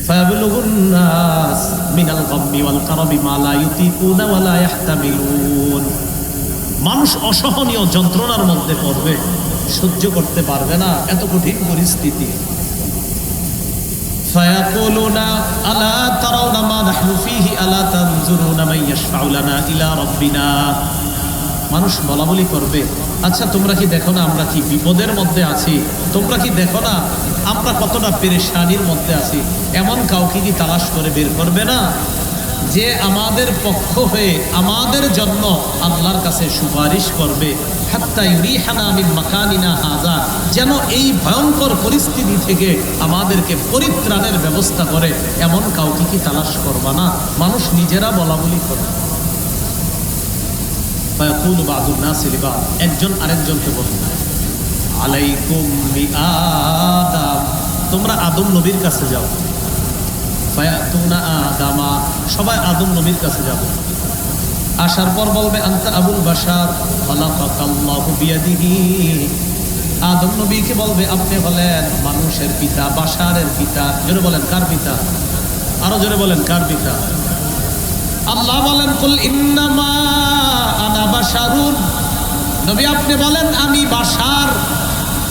ফায়াবলুগুন নাস মিনাল গাম্মি ওয়াল কারাবি মা লা ইউতিকুনা ওয়া লা ইয়াহতামিলুন, মানুষ অসহনীয় যন্ত্রণার মধ্যে পড়বে, সহ্য করতে পারবে না, এত কঠিন পরিস্থিতি। ফায়াকুলুনা আলা তারাউনা মা নাহনু ফীহি আলা তানজুরুনা মান ইয়াশফাউ লানা ইলা রাব্বিনা, মানুষ বলাবলি করবে, আচ্ছা তোমরা কি দেখো না আমরা কি বিপদের মধ্যে আছি? তোমরা কি দেখো না আমরা কতটা পেরেশানির মধ্যে আছি? এমন কাউকে কি তালাশ করে বের করবে না যে আমাদের পক্ষ হয়ে আমাদের জন্য আল্লাহর কাছে সুপারিশ করবে? হাত্তা ইউরিহানা মিন মাকানিনা হাযা, যেন এই ভয়ঙ্কর পরিস্থিতি থেকে আমাদেরকে পরিত্রাণের ব্যবস্থা করে, এমন কাউকে কি তালাশ করবা না? মানুষ নিজেরা বলাবলি করে। একজন আরেকজনকে বলবে, আলাইকুম বিআদম, তোমরা আদম নবীর কাছে যাও। ফায়াতুনা আদামা, সবাই আদম নবীর কাছে যাবে। আসার পর বলবে, আনতা আবুল বাশার খালাকাকাল্লাহু বিয়াদিহি, আদম নবীকে বলবে, আপনি হলেন মানুষের পিতা, বাশারের পিতা। জোরে বলেন কার পিতা? আরো জোরে বলেন কার পিতা? আল্লাহ বলেন, কুল ইন্নামা আনা বাশারুন, নবী আপনি বলেন আমি বাশার।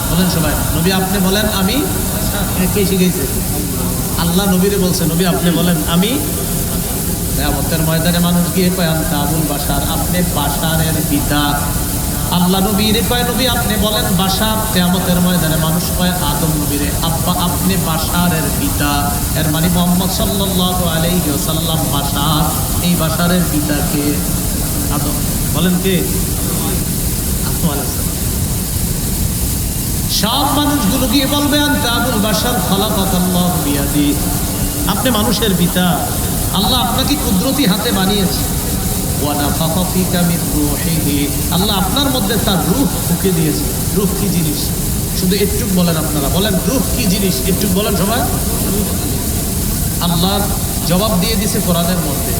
বলেন সবাই, নবী আপনি বলেন আমি। কে শিখেছে? আল্লাহ নবীরে বলছে, নবী আপনি বলেন আমি। কিয়ামতের ময়দানে মানুষ গিয়ে কয়, আনতা আবুল বাশার, আপনি বাশারের পিতা। আল্লাহ নবীরে কয়, নবী আপনি বলেন বাশার। কিয়ামতের ময়দানে মানুষ কয় আদম নবীরে, আব্বা আপনি বাশারের পিতা। এর মানে মুহাম্মদ সাল্লাল্লাহু আলাইহি ওয়াসাল্লাম বাশার। এই বাশারের পিতা কে? আদম। বলেন কে? আদম আলাইহিস সালাম। সব মানুষগুলো গিয়ে বলবে আনতা আবুল বাশার খালাকাকাল্লাহু বিয়াদি, আপনি মানুষের পিতা, আল্লাহ আপনাকে কুদরতি হাতে বানিয়েছে। ওয়া নাফাখা ফীকা মিন রূহিহি, আল্লাহ আপনার মধ্যে তার রূহ ফুঁকে দিয়েছে। রূহ কি জিনিস শুধু একটু বলেন, আপনারা বলেন রূহ কি জিনিস, একটু বলেন সবাই। আল্লাহ জবাব দিয়ে দিয়েছে কোরআনের মধ্যে,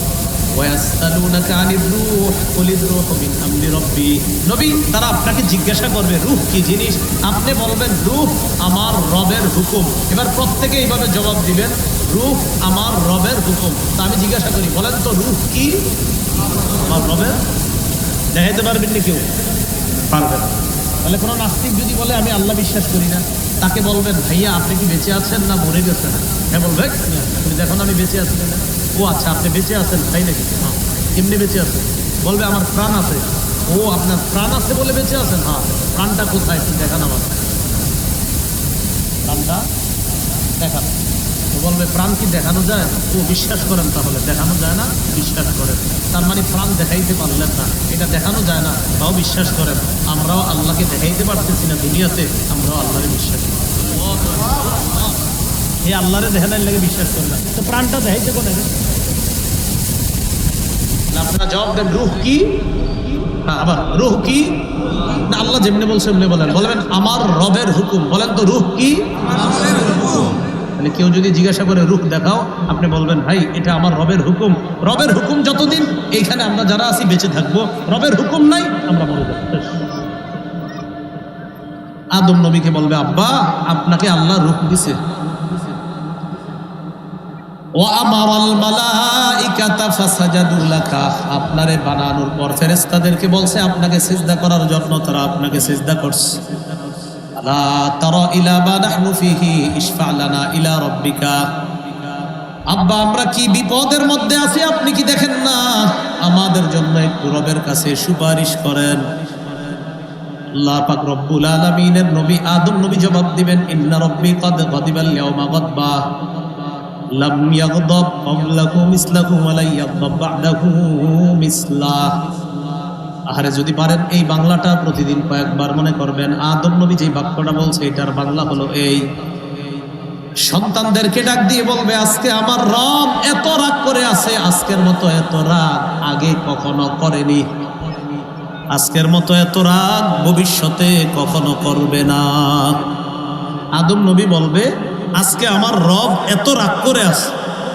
ওয়ায়াসআলুনাকা আনির রূহ কুলির রূহু মিন আমরি রাব্বি। নবী, তারা আপনাকে জিজ্ঞাসা করবে রূহ কি জিনিস, আপনি বলবেন রূহ আমার রবের হুকুম। এবার প্রত্যেকে এইভাবে জবাব দিবেন, রূহ আমার রবের হুকুম। তা আমি জিজ্ঞাসা করি, বলেন তো রূহ কি? আমার রবের। দেখাইতে পারবেন না কেউ? পারবেন। তাহলে কোনো নাস্তিক যদি বলে আমি আল্লাহ বিশ্বাস করি না, তাকে বলবেন ভাইয়া আপনি কি বেঁচে আছেন না মরে গেছেন? হ্যাঁ বলবে, তুমি দেখো না আমি বেঁচে আছি না। ও আচ্ছা, আপনি বেঁচে আছেন তাই নাকি? হ্যাঁ। কেমনি বেঁচে আছেন? বলবে আমার প্রাণ আছে। ও আপনার প্রাণ আছে বলে বেঁচে আছেন? হ্যাঁ। প্রাণটা কোথায় একটু দেখান আমার। প্রাণটা দেখান। তো বলবে প্রাণ কি দেখানো যায়? ও বিশ্বাস করেন তাহলে দেখানো যায় না? বিশ্বাস করেন। তার মানে প্রাণ দেখাইতে পারলেন না, এটা দেখানো যায় না, তাও বিশ্বাস করেন। আমরাও আল্লাহকে দেখাইতে পারতেছি না দুনিয়াতে, আমরাও আল্লাহরে বিশ্বাস করি। এই আল্লাহরে দেখানোর লাগে বিশ্বাস করেন না, তো প্রাণটা দেখাইতে কোনে? আপনারা জবাব দেন রূহ কি? হ্যাঁ, আবার রূহ কি? না, আল্লাহ যেমনি বলছে এমনি বলেন। বলবেন আমার রবের হুকুম। বলেন তো রূহ কি? তাহলে কেউ যদি জিজ্ঞাসা করে রূহ দেখাও, আপনি বলবেন ভাই এটা আমার রবের হুকুম। রবের হুকুম যতদিন এইখানে আমরা যারা আছি বেঁচে থাকবো, রবের হুকুম নাই আমরা মরে যাব। আদম নবীকে বলবে আব্বা আপনাকে আল্লাহ রূহ দিছে। আপনারে বানানোর পর ফেরেশতাদেরকে বলছে আপনাকে সিজদা করার জন্য, তারা আপনাকে সিজদা করছে। আলা তারা ইলা মা নাহনু ফিহি ইশফা লানা ইলা রাব্বিকা। আব্বা আমরা কি বিপদের মধ্যে আছি আপনি কি দেখেন না? আমাদের জন্য একটু রবের কাছে সুপারিশ করেন। আল্লাহ পাক রব্বুল আলামিনের নবী আদম নবী জবাব দিবেন, ইন্না রাব্বি ক্বাদ গাদিবাল ইয়াওমা গাদবা লাম ইয়াগদাব ক্বাবলাহু মিসলাহু ওয়া লা ইয়াগদাব বা'দাহু মিসলাহ। আরে যদি পারেন এই বাংলাটা প্রতিদিন কয়েকবার মনে করবেন। আদম নবী যে বাক্যটা বলছে এটার বাংলা হলো এই। সন্তানদেরকে ডাক দিয়ে বলবে আজকে আমার রব এত রাগ করে আছে, আজকের মতো এত রাগ আগে কখনো করেনি, আজকের মতো এত রাগ ভবিষ্যতে কখনো করবে না। আদম নবী বলবে আজকে আমার রব এত রাগ করে আছে,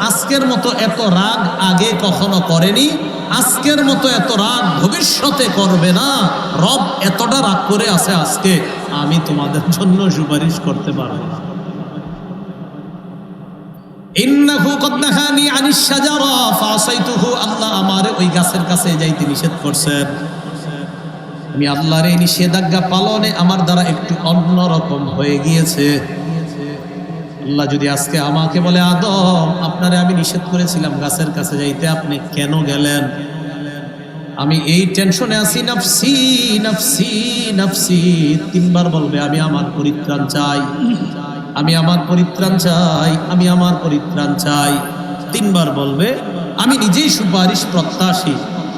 আজকের মতো এত রাগ আগে কখনো করেনি, আজকের মতো এত রাগ ভবিষ্যতে করবে না। রব এতটা রাগ করে আছে আজকে, আমি তোমাদের জন্য সুপারিশ করতে পারবো না। ইন্নাহু কদ নাহানি আনিশ শাজারা ফাসাইতুহু, আল্লাহ আমারে ওই গাছের কাছে যাইতে নিষেধ করছেন। আমি আল্লাহর এই নিষেধাজ্ঞা পালনে আমার দ্বারা একটু অন্যরকম হয়ে গিয়েছে। আল্লাহ যদি আজকে আমাকে বলে আদম আপনারে আমি নিষেধ করেছিলাম গাছের কাছে যাইতে, আপনি কেন গেলেন? আমি এই টেনশনে আছি, নাফসি নাফসি নাফসি তিনবার বলবে আমি আমার পরিত্রাণ চাই, আমি আমার পরিত্রাণ চাই, আমি আমার পরিত্রাণ চাই। তিনবার বলবে আমি নিজেই সুপারিশ প্রত্যাশী।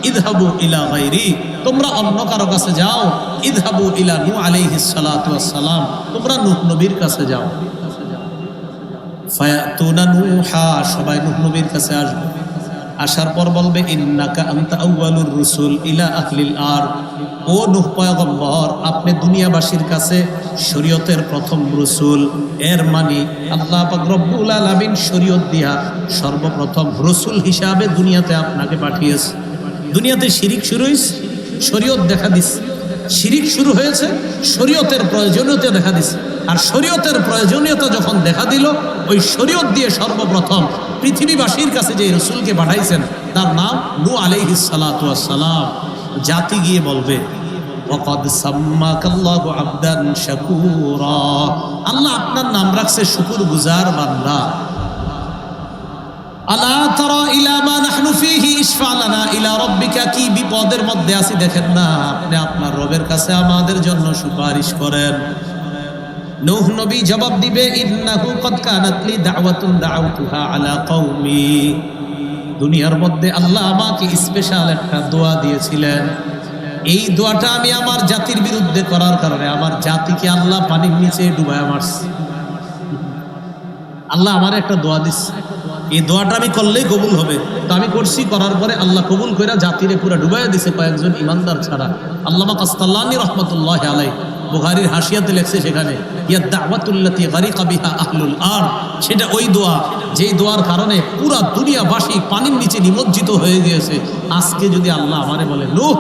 ইযহাবু ইলা গায়রি, তোমরা অন্য কারো কাছে যাও। ইযহাবু ইলা নূহ আলাইহিস সালাতু ওয়াস সালাম, তোমরা নূহ নবীর কাছে যাও। ফায়াতুনা নূহা, সবাই নূহ নবীর কাছে আসবে। আসার পর বলবে ইন্নাকা আনতা আউয়ালুর রুসুল ইলা আহলিল আরদ, ও নূহ পয়গম্বর আপনি দুনিয়াবাসীর কাছে শরীয়তের প্রথম রসুল। এর মানে আল্লাহ পাক রব্বুল আলামিন শরীয়ত দিয়া সর্বপ্রথম রসুল হিসাবে দুনিয়াতে আপনাকে পাঠিয়েছে। দুনিয়াতে শিরিক শুরু হয়েছে, শরীয়ত দেখা দিচ্ছে। শিরিক শুরু হয়েছে, শরীয়তের প্রয়োজনীয়তা দেখা দিচ্ছে। আর শরীয়তের প্রয়োজনীয়তা যখন দেখা দিল, ওই শরীয়ত দিয়ে সর্বপ্রথম পৃথিবীবাসীর কাছে যে রসুলকে পাঠাইছেন তার নাম নূহ আলাইহিস সালাতু ওয়াস সালাম। জাতি গিয়ে বলবে ওয়াকাদ সাম্মাকাল্লাহু আবদান শাকুরা, আল্লাহ আপনার নাম রাখছে শুকরগুজার বান্দা। আলা তারা ইলা মা নাহনু ফীহি ইশফা লানা ইলা রাব্বিকা, কি বিপদের মধ্যে আছি দেখেন না, আপনি আপনার রবের কাছে আমাদের জন্য সুপারিশ করেন। নূহ নবী জবাব দিবে ইন্নাহু কদ কানাত লি দাওয়াতুন দাউতুহা আলা কওমি, দুনিয়ার মধ্যে আল্লাহ আমাকে স্পেশাল একটা দোয়া দিয়েছিলেন। এই দোয়াটা আমি আমার জাতির বিরুদ্ধে করার কারণে আমার জাতিকে আল্লাহ পানির নিচে ডুবায়া মারছে। আল্লাহ আমার একটা দোয়া দিচ্ছে, এই দোয়াটা আমি করলেই কবুল হবে। তো আমি করছি, করার পরে আল্লাহ কবুল কইরা জাতিরে পুরা ডুবাইয়া দিছে কয়েকজন ইমানদার ছাড়া। আল্লামা কাসতাল্লানী রহমাতুল্লাহ আলাইহি বুখারীর হাসিয়াতে লেখছে সেখানে ইয়া দাওয়াতুল্লাতী গারিকা বিহা আহলুল আরদ, সেটা ওই দোয়া যেই দোয়ার কারণে পুরা দুনিয়াবাসী পানির নিচে নিমজ্জিত হয়ে গিয়েছে। আজকে যদি আল্লাহ আমারে বলে নূহ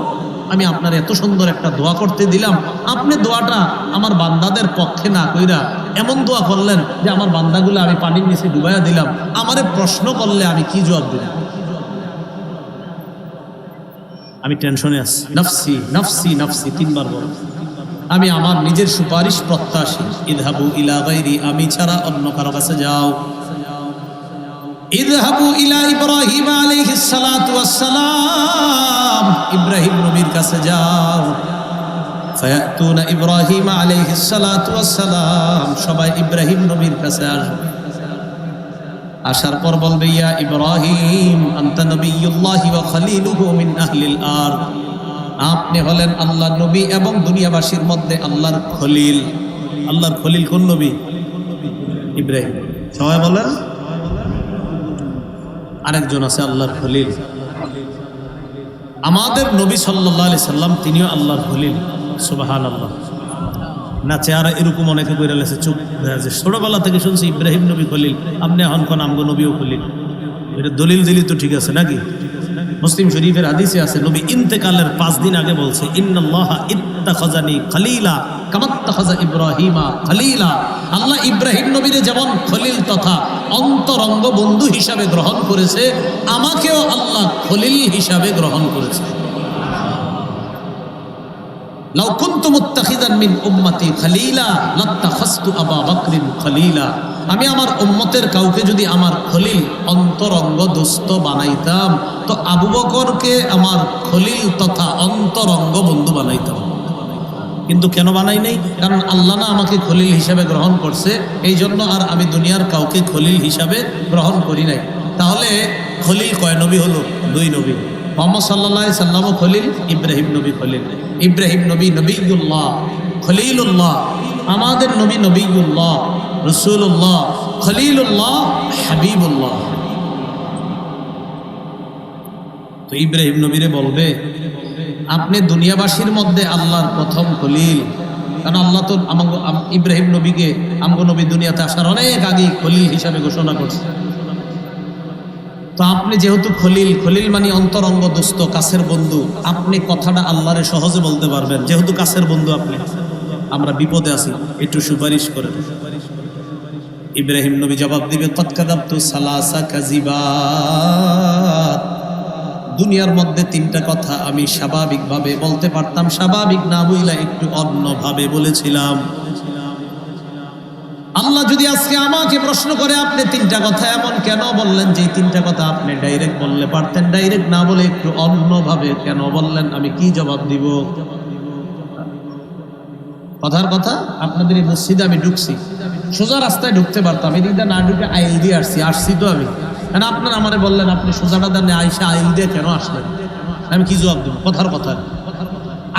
আমি আপনার এত সুন্দর একটা দোয়া করতে দিলাম, আপনি দোয়াটা আমার বান্দাদের পক্ষে না কইরা এমন দোয়া করলেন যে আমার বান্দাগুলো আমি পানির নিচে ডুবাইয়া দিলাম, আমারে প্রশ্ন করলে আমি কি জবাব দিব? আমি টেনশনে আছি। নফসি নফসি নফসি তিনবার বল। আমি আমার নিজের সুপারিশ প্রত্যাশী। ইযহাবু ইলা গায়রি, আমি ছাড়া অন্য কারো কাছে যাও। ইযহাবু ইলা ইব্রাহিম আলাইহিস সালাতু ওয়াস সালাম, ইব্রাহিম নবীর কাছে যাও। ফায়াতুনা ইব্রাহিম আলাইহিস সালাতু ওয়াস সালাম, সবাই ইব্রাহিম নবীর কাছে আসবে। আসার পর বলবে ইয়া ইব্রাহিম আনতা নবিয়্যুল্লাহি ওয়া খলিলুহু মিন আহলিল আরদ, আপনি হলেন আল্লাহর নবী এবং দুনিয়াবাসীর মধ্যে আল্লাহর খলিল। আল্লাহর খলিল কোন নবী? ইব্রাহিম। সবাই বলেন। আরেকজন আছে আল্লাহর খলিল, আমাদের নবী সাল্লাল্লাহু আলাইহি সাল্লাম, তিনিও আল্লাহর খলিল। সুবহানাল্লাহ। না চেহারা এরকম অনেকে কইরা লেছে, চুপ হয়ে আছে। ছোটবেলা থেকে শুনছি ইব্রাহিম নবী খলিল, আপনি এখন কোন আমগো নবীও খলিল। এটা দলিল দিলি তো ঠিক আছে নাকি? মুসলিম শরীফের হাদিসে আছে নবী ইন্তেকালের 5 দিন আগে বলছে ইন্নাল্লাহা ইত্তাখাযানি খলিলা কামাত্তাখাযা ইব্রাহিমা খলিলা, আল্লাহ ইব্রাহিম নবীরে যেমন খলিল তথা অন্তরঙ্গ বন্ধু হিসাবে গ্রহণ করেছে, আমাকেও আল্লাহ খলিল হিসাবে গ্রহণ করেছে। লাউ কুনতু মুত্তাখিযান মিন উম্মতি খলিলা লাত্তাখাযতু আবা বকরিন খলিলা, আমি আমার উম্মতের কাউকে যদি আমার খলিল অন্তরঙ্গ দোস্ত বানাইতাম তো আবু বকরকে আমার খলিল তথা অন্তরঙ্গ বন্ধু বানাইতাম। কিন্তু কেন বানাই নাই? কারণ আল্লাহ না আমাকে খলিল হিসাবে গ্রহণ করছে, এই জন্য আর আমি দুনিয়ার কাউকে খলিল হিসাবে গ্রহণ করি নাই। তাহলে খলিল কয় নবী হলো? 2 নবী। মুহাম্মদ সাল্লাল্লাহু আলাইহি সাল্লামও খলিল, ইব্রাহিম নবী খলিল। ইব্রাহিম নবী নবিয়্যুল্লাহ খলিলুল্লাহ, আমাদের নবী নবিয়্যুল্লাহ রাসূলুল্লাহ খলিলুল্লাহ হাবিবুল্লাহ। তো ইব্রাহিম নবীরে বলবে আপনি দুনিয়াবাসীর মধ্যে আল্লাহর প্রথম খলিল, কারণ আল্লাহ তো ইব্রাহিম নবীকে আমগো নবী দুনিয়াতে আসার অনেক আগেই খলিল হিসাবে ঘোষণা করছে। তো আপনি যেহেতু খলিল, খলিল মানে অন্তরঙ্গ দোস্ত, কাছের বন্ধু, আপনি কথাটা আল্লাহরে সহজে বলতে পারবেন যেহেতু কাছের বন্ধু আপনি। আমরা বিপদে আছি, একটু সুপারিশ করেন। ইব্রাহিম নবী জবাব দিবে কদ কাযাবতু সালাসা কাযিবাত, দুনিয়ার মধ্যে 3টা কথা আমি স্বাভাবিকভাবে বলতে পারতাম, স্বাভাবিক না বইলা একটু অন্যভাবে বলেছিলাম। আল্লাহ যদি আজকে আমাকে প্রশ্ন করে আপনি 3টা কথা এমন কেন বললেন, যে 3টা কথা আপনি ডাইরেক্ট বললে পারতেন, ডাইরেক্ট না বলে একটু অন্যভাবে কেন বললেন, আমি কি জবাব দিব? কথার কথা, আপনাদের এই মসজিদে আমি ঢুকছি, সোজা রাস্তায় ঢুকতে পারতাম, এদিকটা না ঢুকে আইল দিয়ে আসছি তো আমি। কেন আপনারা আমারে বললেন আপনি সোজাটা দানে আইসা আইল দিয়ে কেন আসলেন, আমি কি জবাব দেব? কথার কথা।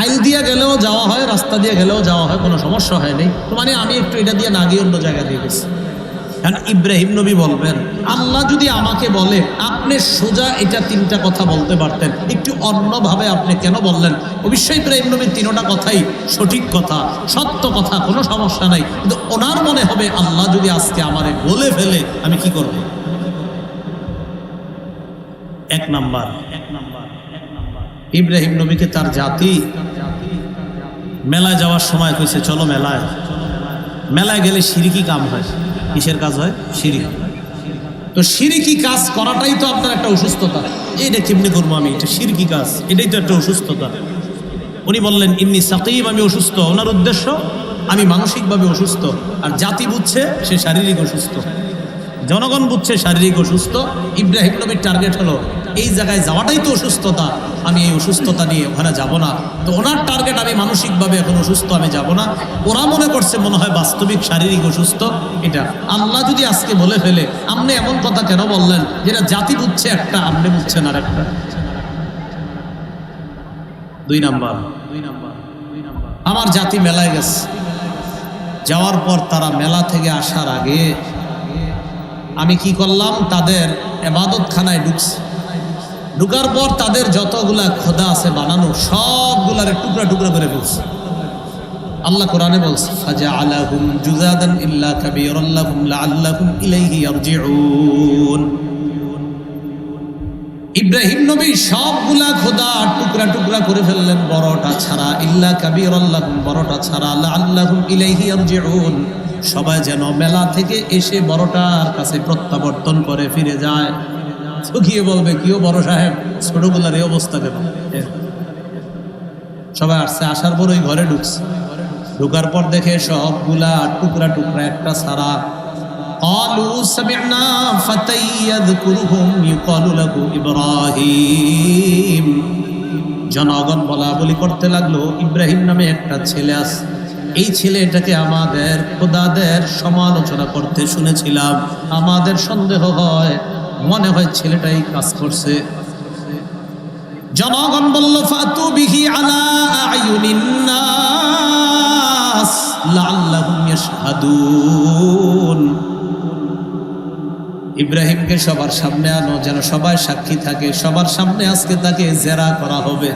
আইল দিয়ে গেলেও যাওয়া হয়, রাস্তা দিয়ে গেলেও যাওয়া হয়, কোনো সমস্যা হয় নাই। তো মানে আমি একটু এটা দিয়ে না গিয়ে অন্য জায়গা দিয়ে গেছি। কারণ ইব্রাহিম নবী বলবেন আল্লাহ যদি আমাকে বলে আপনি সোজা এটা 3টা কথা বলতে পারতেন, একটু অন্যভাবে আপনি কেন বললেন? অবশ্যই ইব্রাহিম নবীর 3টা কথাই সঠিক কথা, সত্য কথা, কোনো সমস্যা নাই। কিন্তু ওনার মনে হবে আল্লাহ যদি আজকে আমারে বলে ফেলে আমি কি করব? 1 নাম্বার, ইব্রাহিম নবীকে তার জাতি মেলায় যাওয়ার সময় কইছে চলো মেলায়। মেলায় গেলে শিরকি কাম হয়। কিসের কাজ হয়? শিরকি। তো শিরকি কাজ করাটাই তো আপনার একটা অসুস্থতা। এইটা কেমনি করবো আমি? এটা শিরকি কাজ, এটাই তো একটা অসুস্থতা। উনি বললেন ইন্নী সাকিম, আমি অসুস্থ। ওনার উদ্দেশ্য আমি মানসিকভাবে অসুস্থ, আর জাতি বুঝছে সে শারীরিক অসুস্থ, জনগণ বুঝছে শারীরিক অসুস্থ। ইব্রাহিম নবীর টার্গেট হলো এই জায়গায় যাওয়াটাই তো অসুস্থতা, আমি এই অসুস্থতা নিয়ে ওখানে যাব না। তো ওনার টার্গেট আমি মানসিকভাবে এখন অসুস্থ, আমি যাব না। ওরা মনে করছে মনে হয় বাস্তবিক শারীরিক অসুস্থ এটা। আল্লাহ যদি আজকে বলে ফেলে আপনি এমন কথা কেন বললেন যেটা জাতি বুঝছে একটা, আপনি বুঝছেন আর একটা। 2 নাম্বার, আমার জাতি মেলায় গেছে, যাওয়ার পর তারা মেলা থেকে আসার আগে আমি কি করলাম, তাদের ইবাদতখানায় ঢুকছি। ঢুকার পর তাদের যতগুলা খোদা আছে বানানো সবগুলার টুকরা টুকরা করে ফেলছে। আল্লাহ কোরআনে বলছে, ফাজআলাহুম জুযাদান ইল্লা কাবীরান লাহুম লাআল্লাহুম ইলাইহি ইয়ারজিউন। ইব্রাহিম নবী সবগুলা খোদা টুকরা টুকরা করে ফেললেন, বড়টা ছাড়া, ইল্লা কাবীরান লাহুম, বড়টা ছাড়া, লাআল্লাহুম ইলাইহি ইয়ারজিউন, সবাই যেন মেলা থেকে এসে বড়টার কাছে প্রত্যাবর্তন করে ফিরে যায়। তো গিয়ে বলবে, কিও বড় সাহেব, ছোটগুলার এই অবস্থা কেন? সবাই আসছে, আসার পর ওই ঘরে ঢুকছে। ঢুকার পর দেখে সবগুলা টুকরা টুকরা, একটা ছাড়া। قالوا سمعنا فتى يذكرهم يقال له ইব্রাহিম। জনগণ বলা বলি করতে লাগলো, ইব্রাহিম নামে একটা ছেলে আছে, এই ছেলেটাকে আমাদের খোদাদের সমালোচনা করতে শুনেছিলাম, আমাদের সন্দেহ হয়, মনে হয় ছেলেটাই কাজ করছে। জনগণ বলল, ফাতু বিহি আলা আয়ুনিন নাস লাআল্লাহুম ইয়াশহাদুন। ইব্রাহিমকে সবার সামনে আনো, যেন সবাই সাক্ষী থাকে, সবার সামনে আজকে তাকে জেরা করা হবে।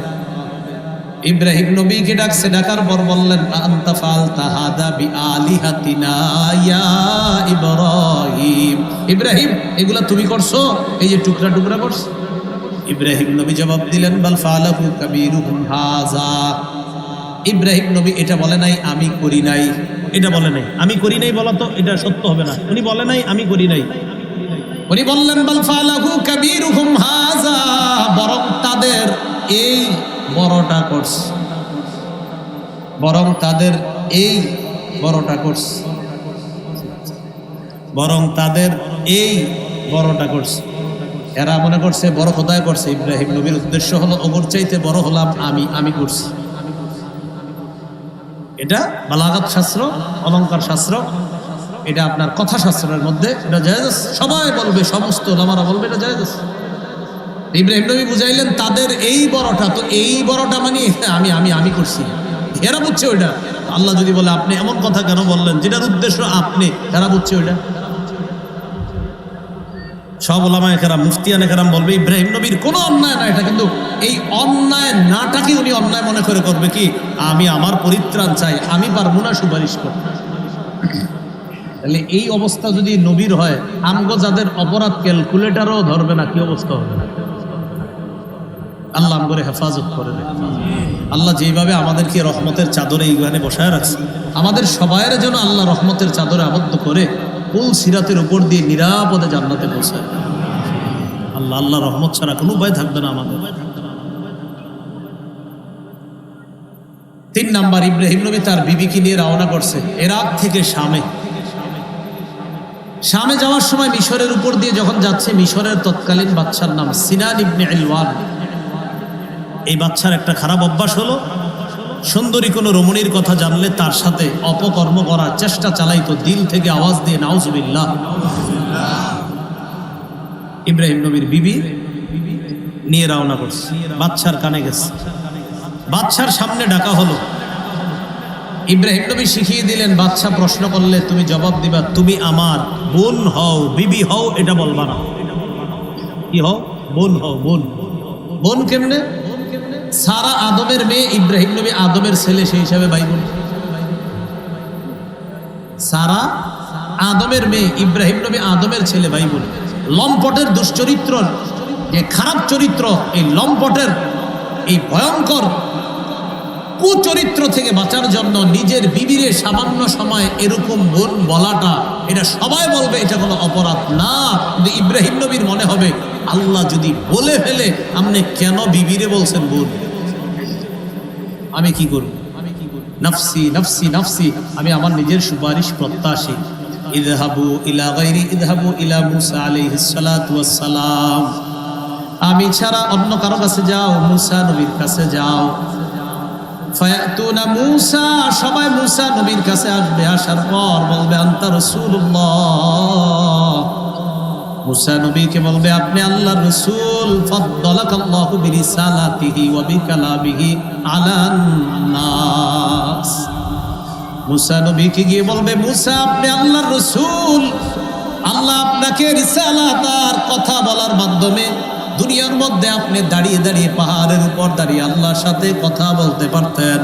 ইব্রাহিম নবীকে ডাকছে, ডাকার পর বললেন, আনতা ফালতা হাদা বিআলিহাতিনা ইয়া ইব্রাহিম। ইব্রাহিম, এগুলা তুমি করছো? এই যে টুকরা টুকরা করছো? ইব্রাহিম নবী জবাব দিলেন, বাল ফালাহু কাবীরুহুম হাযা। ইব্রাহিম নবী এটা বলে নাই আমি করি নাই, এটা বলে নাই আমি করি নাই, বলা তো এটা সত্য হবে না। উনি বলে নাই আমি করি নাই, উনি বললেন, বাল ফালাহু কাবীরুহুম হাযা, বরং তাদের এই বড়টা করছে, বরং তাদের এই বড়টা করছে, বরং তাদের এই বড়টা করছে। এরা মনে করছে বড় খোদায় করছে। ইব্রাহিম নবীর উদ্দেশ্য হলো, ওগর চাইতে বড় হলাম আমি করছি। এটা বালাগাত শাস্ত্র, অলংকার শাস্ত্র, এটা আপনার কথা শাস্ত্রের মধ্যে এটা জায়েজ। সবাই বলবে, সমস্ত ওলামারা বলবে এটা জায়েজ। ইব্রাহিম নবী বুঝাইলেন তাদের এই বড়টা, তো এই বড়টা মানে আমি করছি, এরা বুঝছে ওইটা। আল্লাহ যদি বলে আপনি এমন কথা কেন বললেন যেটার উদ্দেশ্য আপনি, এরা বুঝছে ওইটা। সব ওলামায়ে কেরাম, মুফতিয়ানে কেরাম বলবে ইব্রাহিম নবীর কোনো অন্যায় না এটা, কিন্তু এই অন্যায় নাটাকে উনি অন্যায় মনে করে করবে কি, আমি আমার পরিত্রাণ চাই, আমি পারবো না সুপারিশ করতে। তাহলে এই অবস্থা যদি নবীর হয়, আমগো যাদের অপরাধ ক্যালকুলেটারও ধরবে না, কি অবস্থা হবে? আল্লাহ আমগরে হেফাজত করে দেয়। আল্লাহ যেইভাবে আমাদেরকে রহমতের চাদরে এইখানে বসায় রাখছে, আমাদের সবাইয়ের জন্য আল্লাহ রহমতের চাদরে আবদ্ধ করে কুল সিরাতের উপর দিয়ে নিরাপদে জান্নাতে পৌঁছায়। আল্লাহ রহমত ছাড়া কোনো উপায় থাকবে না আমাদের। 3 নাম্বার, ইব্রাহিম নবী তার বিবিকে নিয়ে রওনা করছে ইরাক থেকে শামে। শামে যাওয়ার সময় মিশরের উপর দিয়ে যখন যাচ্ছে, মিশরের তৎকালীন বাদশার নাম সিনান ইবনে ইলওয়ান। এই বাদশার একটা খারাপ অভ্যাস হলো, সুন্দরী কোনো রমণীর কথা জানলে তার সাথে অপকর্ম করার চেষ্টা চালাইতো, দিল থেকে আওয়াজ দিয়ে নাউজুবিল্লাহ। ইব্রাহিম নবীর বিবি নিয়ে রওনা করছে, বাদশার কানে গেছে, বাদশার সামনে ডাকা হলো। ইব্রাহিম নবী শিখিয়ে দিলেন, বাদশা প্রশ্ন করলে তুমি জবাব দিবা, তুমি আমার বোন হও, বিবি হও, এটা বলবা না। কি হও? বোন হও। বোন বোন কেমনে? সারা আদমের মেয়ে, ইব্রাহিম নবী আদমের ছেলে, সেই হিসাবে ভাই বোন। সারা আদমের মেয়ে, ইব্রাহিম নবী আদমের ছেলে, ভাই বোন। লম্পটের দুশ্চরিত্র, যে খারাপ চরিত্র, এই লম্পটের এই ভয়ঙ্কর কুচরিত্র থেকে বাঁচার জন্য নিজের বিবিরে সামান্য সময় এরকম বোন বলাটা, এটা সবাই বলবে এটা কোনো অপরাধ না। কিন্তু ইব্রাহিম নবীর মনে হবে, আল্লাহ যদি বলে ফেলে আপনি কেন বিবিরে বলছেন বোন, আমি কি করব? নফসি নফসি নফসি, আমি আমার নিজের সুপারিশ প্রত্যাশী। ইযহাবু ইলা গায়রি ইযহাবু ইলা মূসা আলাইহিস সালাতু ওয়াস সালাম, আমি ছাড়া অন্য কারো কাছে যাও, মূসা নবীর কাছে যাও। ফায়াতুনা মূসা, সবাই মূসা নবীর কাছে আসবে, আসার পর বলবে আনতা রাসূলুল্লাহ, মুসা নবীকে বলবে আপনি আল্লাহর রাসূল, ফাদ্দালাকাল্লাহু বিরিসালাতিহি ওয়া বিকালামিহি আলান নাস। মুসা নবীকে গিয়ে বলবে মুসা আপনি আল্লাহর রাসূল, আল্লাহ আপনাকে রিসালাত আর কথা বলার মাধ্যমে দুনিয়ার মধ্যে আপনি দাঁড়িয়ে দাঁড়িয়ে পাহাড়ের উপর দাঁড়িয়ে আল্লাহর সাথে কথা বলতে পারতেন।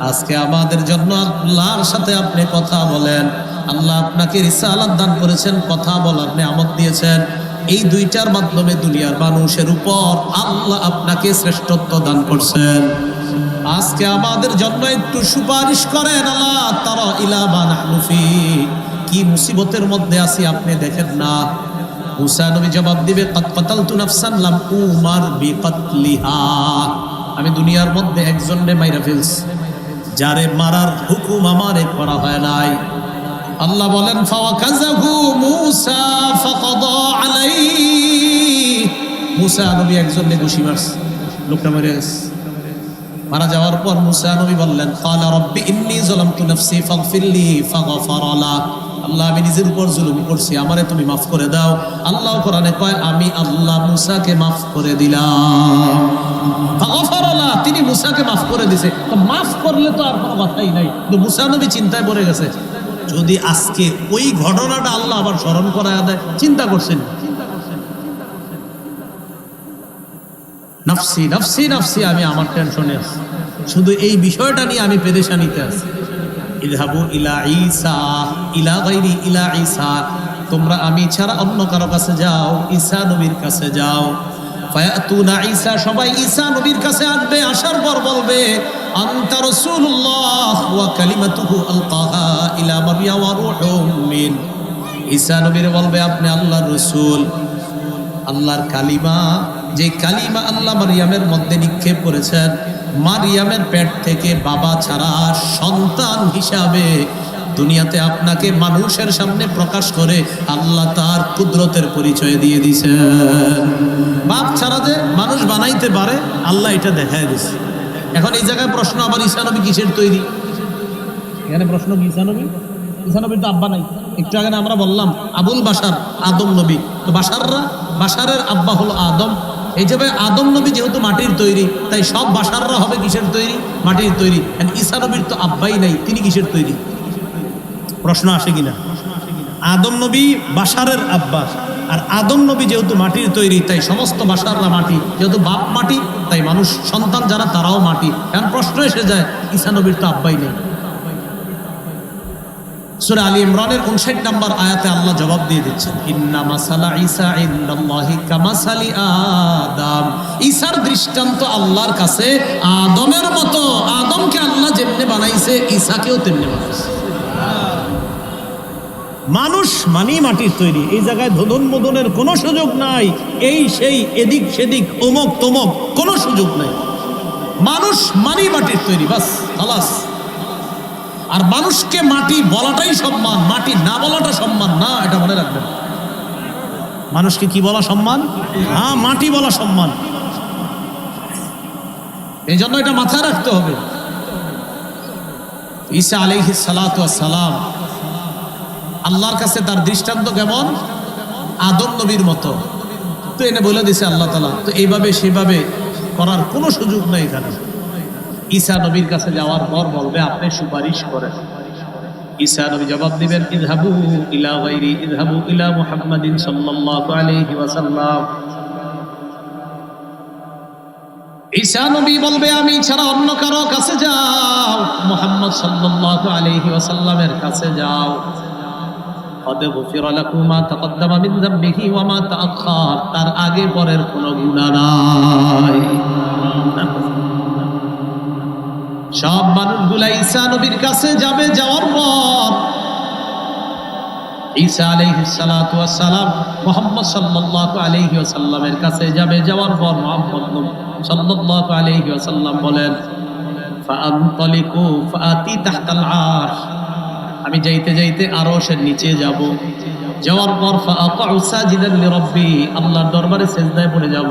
আজকে আমাদের জন্য আল্লাহর সাথে আপনি কথা বলেন। আল্লাহ আপনাকে রিসালাত দান করেছেন, কথা বলার নিয়ামত দিয়েছেন। এই দুইটার মাধ্যমে দুনিয়ার মানুষের উপর আল্লাহ আপনাকে শ্রেষ্ঠত্ব দান করছেন। আজকে আমাদের জন্য একটু সুপারিশ করেন। আল্লাহ তারা ইলা মা নাহনু ফি, কি মুসিবতের মধ্যে আছি আপনি দেখেন না। মুসা নবী জবাব দিবে কাদ কাতালতু নাফসান লাম উমার বিকাতলিহা, আমি দুনিয়ার মধ্যে একজনকে মাইরা ফেলছি, যারে মারার হুকুম আমারে করা হয় নাই। আল্লাহ বলেন ফাওয়াকাযাহু মুসা ফাকাদা আলাইহি, মুসা নবী একজনকে ঘুষি মারছে, লোকটা মরে গেছে। মারা যাওয়ার পর মুসা নবী বললেন ক্বালা রাব্বি ইন্নী যালামতু নাফসি ফাগফিরলি ফাগফারা লাহ, আল্লাহ আমি নিজের উপর জুলুম করছি, আমারে তুমি মাফ করে দাও। আল্লাহ কোরআনে কয় আমি আল্লাহ মুসাকে মাফ করে দিলাম। ফাগফারা লাহ, তিনি মুসাকে মাফ করে দিয়েছে। তো মাফ করলে তো আর কোনো কথাই নাই। তো মুসা নবী চিন্তায় পড়ে গেছে, যদি আজকে ওই ঘটনাটা আল্লাহ আবার স্মরণ করায় দেয়, চিন্তা করছেন নাফসি নাফসি নাফসি, আমি আমার টেনশনে আছি, শুধু এই বিষয়টা নিয়ে আমি পেরেশানিতে আছি। ইযহাবু ইলা ঈসা ইলা গায়রি ইলা ঈসা, তোমরা আমি ছাড়া অন্য কারো কাছে যাও, ঈসা নবীর কাছে যাও। ফায়াতুনা ঈসা, সবাই ঈসা নবীর কাছে আসবে। আসার পর বলবে আনতা রাসূলুল্লাহ ওয়া কালিমাতুহু আলকাহা ইলা মারইয়াম ওয়া রূহুম মিন, ঈসা নবীর বলবে আপনি আল্লাহর রাসূল, আল্লাহর কালিমা, যে কালিমা আল্লাহ মারিয়ামের মধ্যে নিক্ষেপ করেছেন, মারিয়ামের পেট থেকে বাবা ছাড়া সন্তান হিসাবে দুনিয়াতে আপনাকে মানুষের সামনে প্রকাশ করে আল্লাহ তার কুদরতের পরিচয় দিয়ে দিয়েছেন। বাপ ছাড়া যে মানুষ বানাইতে পারে আল্লাহ এটা দেখায় দিয়েছে। এখন এই জায়গায় প্রশ্ন আবার ঈসা নবী কিসের তৈরি? এখানে প্রশ্ন কি ঈসা নবী? ঈসা নবীর তো আব্বা নাই। একটু আগে আমরা বললাম আবুল বাশার আদম নবী, তো বাশারের আব্বা হলো আদম। এই যে আদম নবী যেহেতু মাটির তৈরি, তাই সব বাশাররা হবে কিসের তৈরি? মাটির তৈরি। ঈসা নবীর তো আব্বাই নাই, তিনি কিসের তৈরি? প্রশ্ন আসে কিনা? আদম নবী বাশারের আব্বা, আর আদম নবী যেহেতু মাটির তৈরি, তাই সমস্ত বাশাররা মাটি। যেহেতু বাপ মাটি, তাই মানুষ সন্তান যারা তারাও মাটি। এখন প্রশ্ন এসে যায় ঈসা নবীর তো আব্বাই নেই। সূরা আলী ইমরানের 59 নম্বর আয়াতে আল্লাহ জবাব দিয়ে দিচ্ছেন ইন্না মাসালা ঈসা ইনদাল্লাহি কামাসালি আদম, ঈসার দৃষ্টান্ত আল্লাহর কাছে আদমের মতো। আদমকে আল্লাহ যেমনে বানাইছে ঈসাকেও তেমনি বানাইছে। মানুষ মানি মাটির তৈরি, এই জায়গায় ধোদন মোদনের কোনো সুযোগ নাই। এই সেই এদিক সেদিক অমুক তমক কোনো সুযোগ নাই। মানুষ মানি মাটির তৈরি, বাস খালাস। আর মানুষকে মাটি বলাটাই সম্মান, মাটি না বলাটা সম্মান না, এটা মনে রাখবেন। মানুষকে কি বলা সম্মান? হ্যাঁ, মাটি বলা সম্মান। এই জন্য এটা মাথায় রাখতে হবে। ঈসা আলাইহিস সালাতু ওয়াস সালাম আল্লাহর কাছে তার দৃষ্টান্ত কেমন? আদম নবীর মতো। তো এনে বলে দিছে আল্লাহ তাআলা, তো এইভাবে সেভাবে করার কোনো সুযোগ নেই এখানে। ঈসা নবীর কাছে যাওয়ার পর বলবে আপনি সুপারিশ করেন। ঈসা নবী জবাব দিবেন ইযহাবু ইলা গায়রি ইযহাবু ইলা মুহাম্মাদিন সাল্লাল্লাহু আলাইহি ওয়াসাল্লাম। ঈসা নবী বলবে আমি ছাড়া অন্য কারো কাছে যাও, মুহাম্মদ সাল্লাল্লাহু আলাইহি ওয়াসাল্লামের কাছে যাও। قد غفر لكم ما تقدم من ذنبه وما تأخر, তার আগে পরের কোনো গুনাহ নাই। সব মানুষগুলা ঈসা নবীর কাছে যাবে। যাওয়ার পর ঈসা আলাইহিস সালাতু ওয়াস সালাম মুহাম্মদ সাল্লাল্লাহু আলাইহি ওয়াসাল্লামের কাছে যাবে। যাওয়ার পর মুহাম্মদ সাল্লাল্লাহু আলাইহি ওয়াসাল্লাম বলেন ফাআনতালিকু ফাআতি তাহতাল আরশ, আমি যাইতে যাইতে আরশের নিচে যাব। যাওয়ার পর ফাআকাউ সাজিদান লিরাব্বি, আল্লাহর দরবারে সিজদায় পড়ে যাব।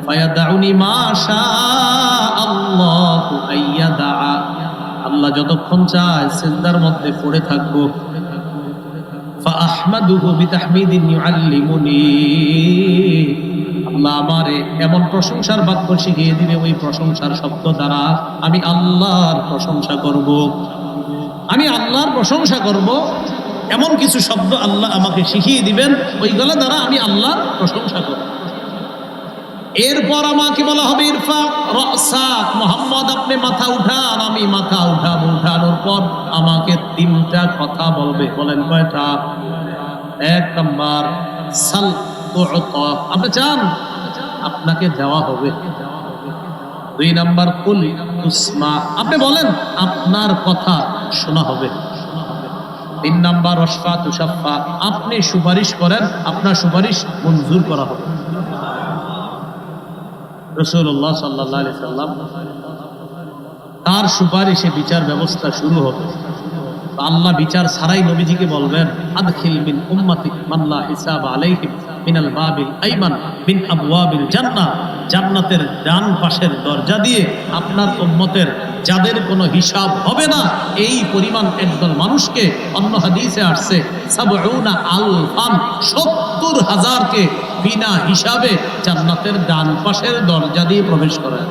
ফায়াদাউনি মা শাআল্লাহু আইয়াদা, আল্লাহ যতক্ষণ চায় সিজদার মধ্যে পড়ে থাকবো। ফাআহমাদুহু বিতাহমিদিন ইউআল্লিমুনি, আল্লাহ আমারে এমন প্রশংসার বাক্য শিখিয়ে দিবে, ওই প্রশংসার শব্দ দ্বারা আমি আল্লাহর প্রশংসা করব। আমি আল্লাহর প্রশংসা করব, এমন কিছু শব্দ আল্লাহ আমাকে শিখিয়ে দিবেন, ওইগুলো দ্বারা আমি আল্লাহর প্রশংসা করব। এরপর আমাকে বলা হবে ইরফা রাসাক, মুহাম্মদ আপনি মাথা উঠান, আমি মাথা উঠাবো। উঠানোর পর আমাকে তিনটা কথা বলবে। বলেন কয়টা? এক নাম্বার সাল তু'তা, আপনি চান আপনাকে দেওয়া হবে। দুই নাম্বার কুল তুসমা, আপনি বলেন আপনার কথা শোনা হবে। তিন নাম্বার ওয়াশফা তুশাফা, আপনি সুপারিশ করেন, আপনার সুপারিশ মঞ্জুর করা হবে। রাসূলুল্লাহ সাল্লাল্লাহু আলাইহি সাল্লাম তার সুপারিশে বিচার ব্যবস্থা শুরু হবে। আল্লাহ বিচার ছাড়াই নবীজিকে বলবেন, আদখিল মিন উম্মাতিক মান লা হিসাব আলাইহিম মিনাল বাবিল আইমান মিন আবওয়াবিল জান্নাহ, জান্নাতের ডান পাশের দরজা দিয়ে আপনার উম্মতের যাদের কোনো হিসাব হবে না, এই পরিমাণ একদল মানুষকে, অন্য হাদিসে আসছে সাবউনা আলফান, 70,000কে বিনা হিসাবে জান্নাতের ডান পাশের দরজা দিয়ে প্রবেশ করায়।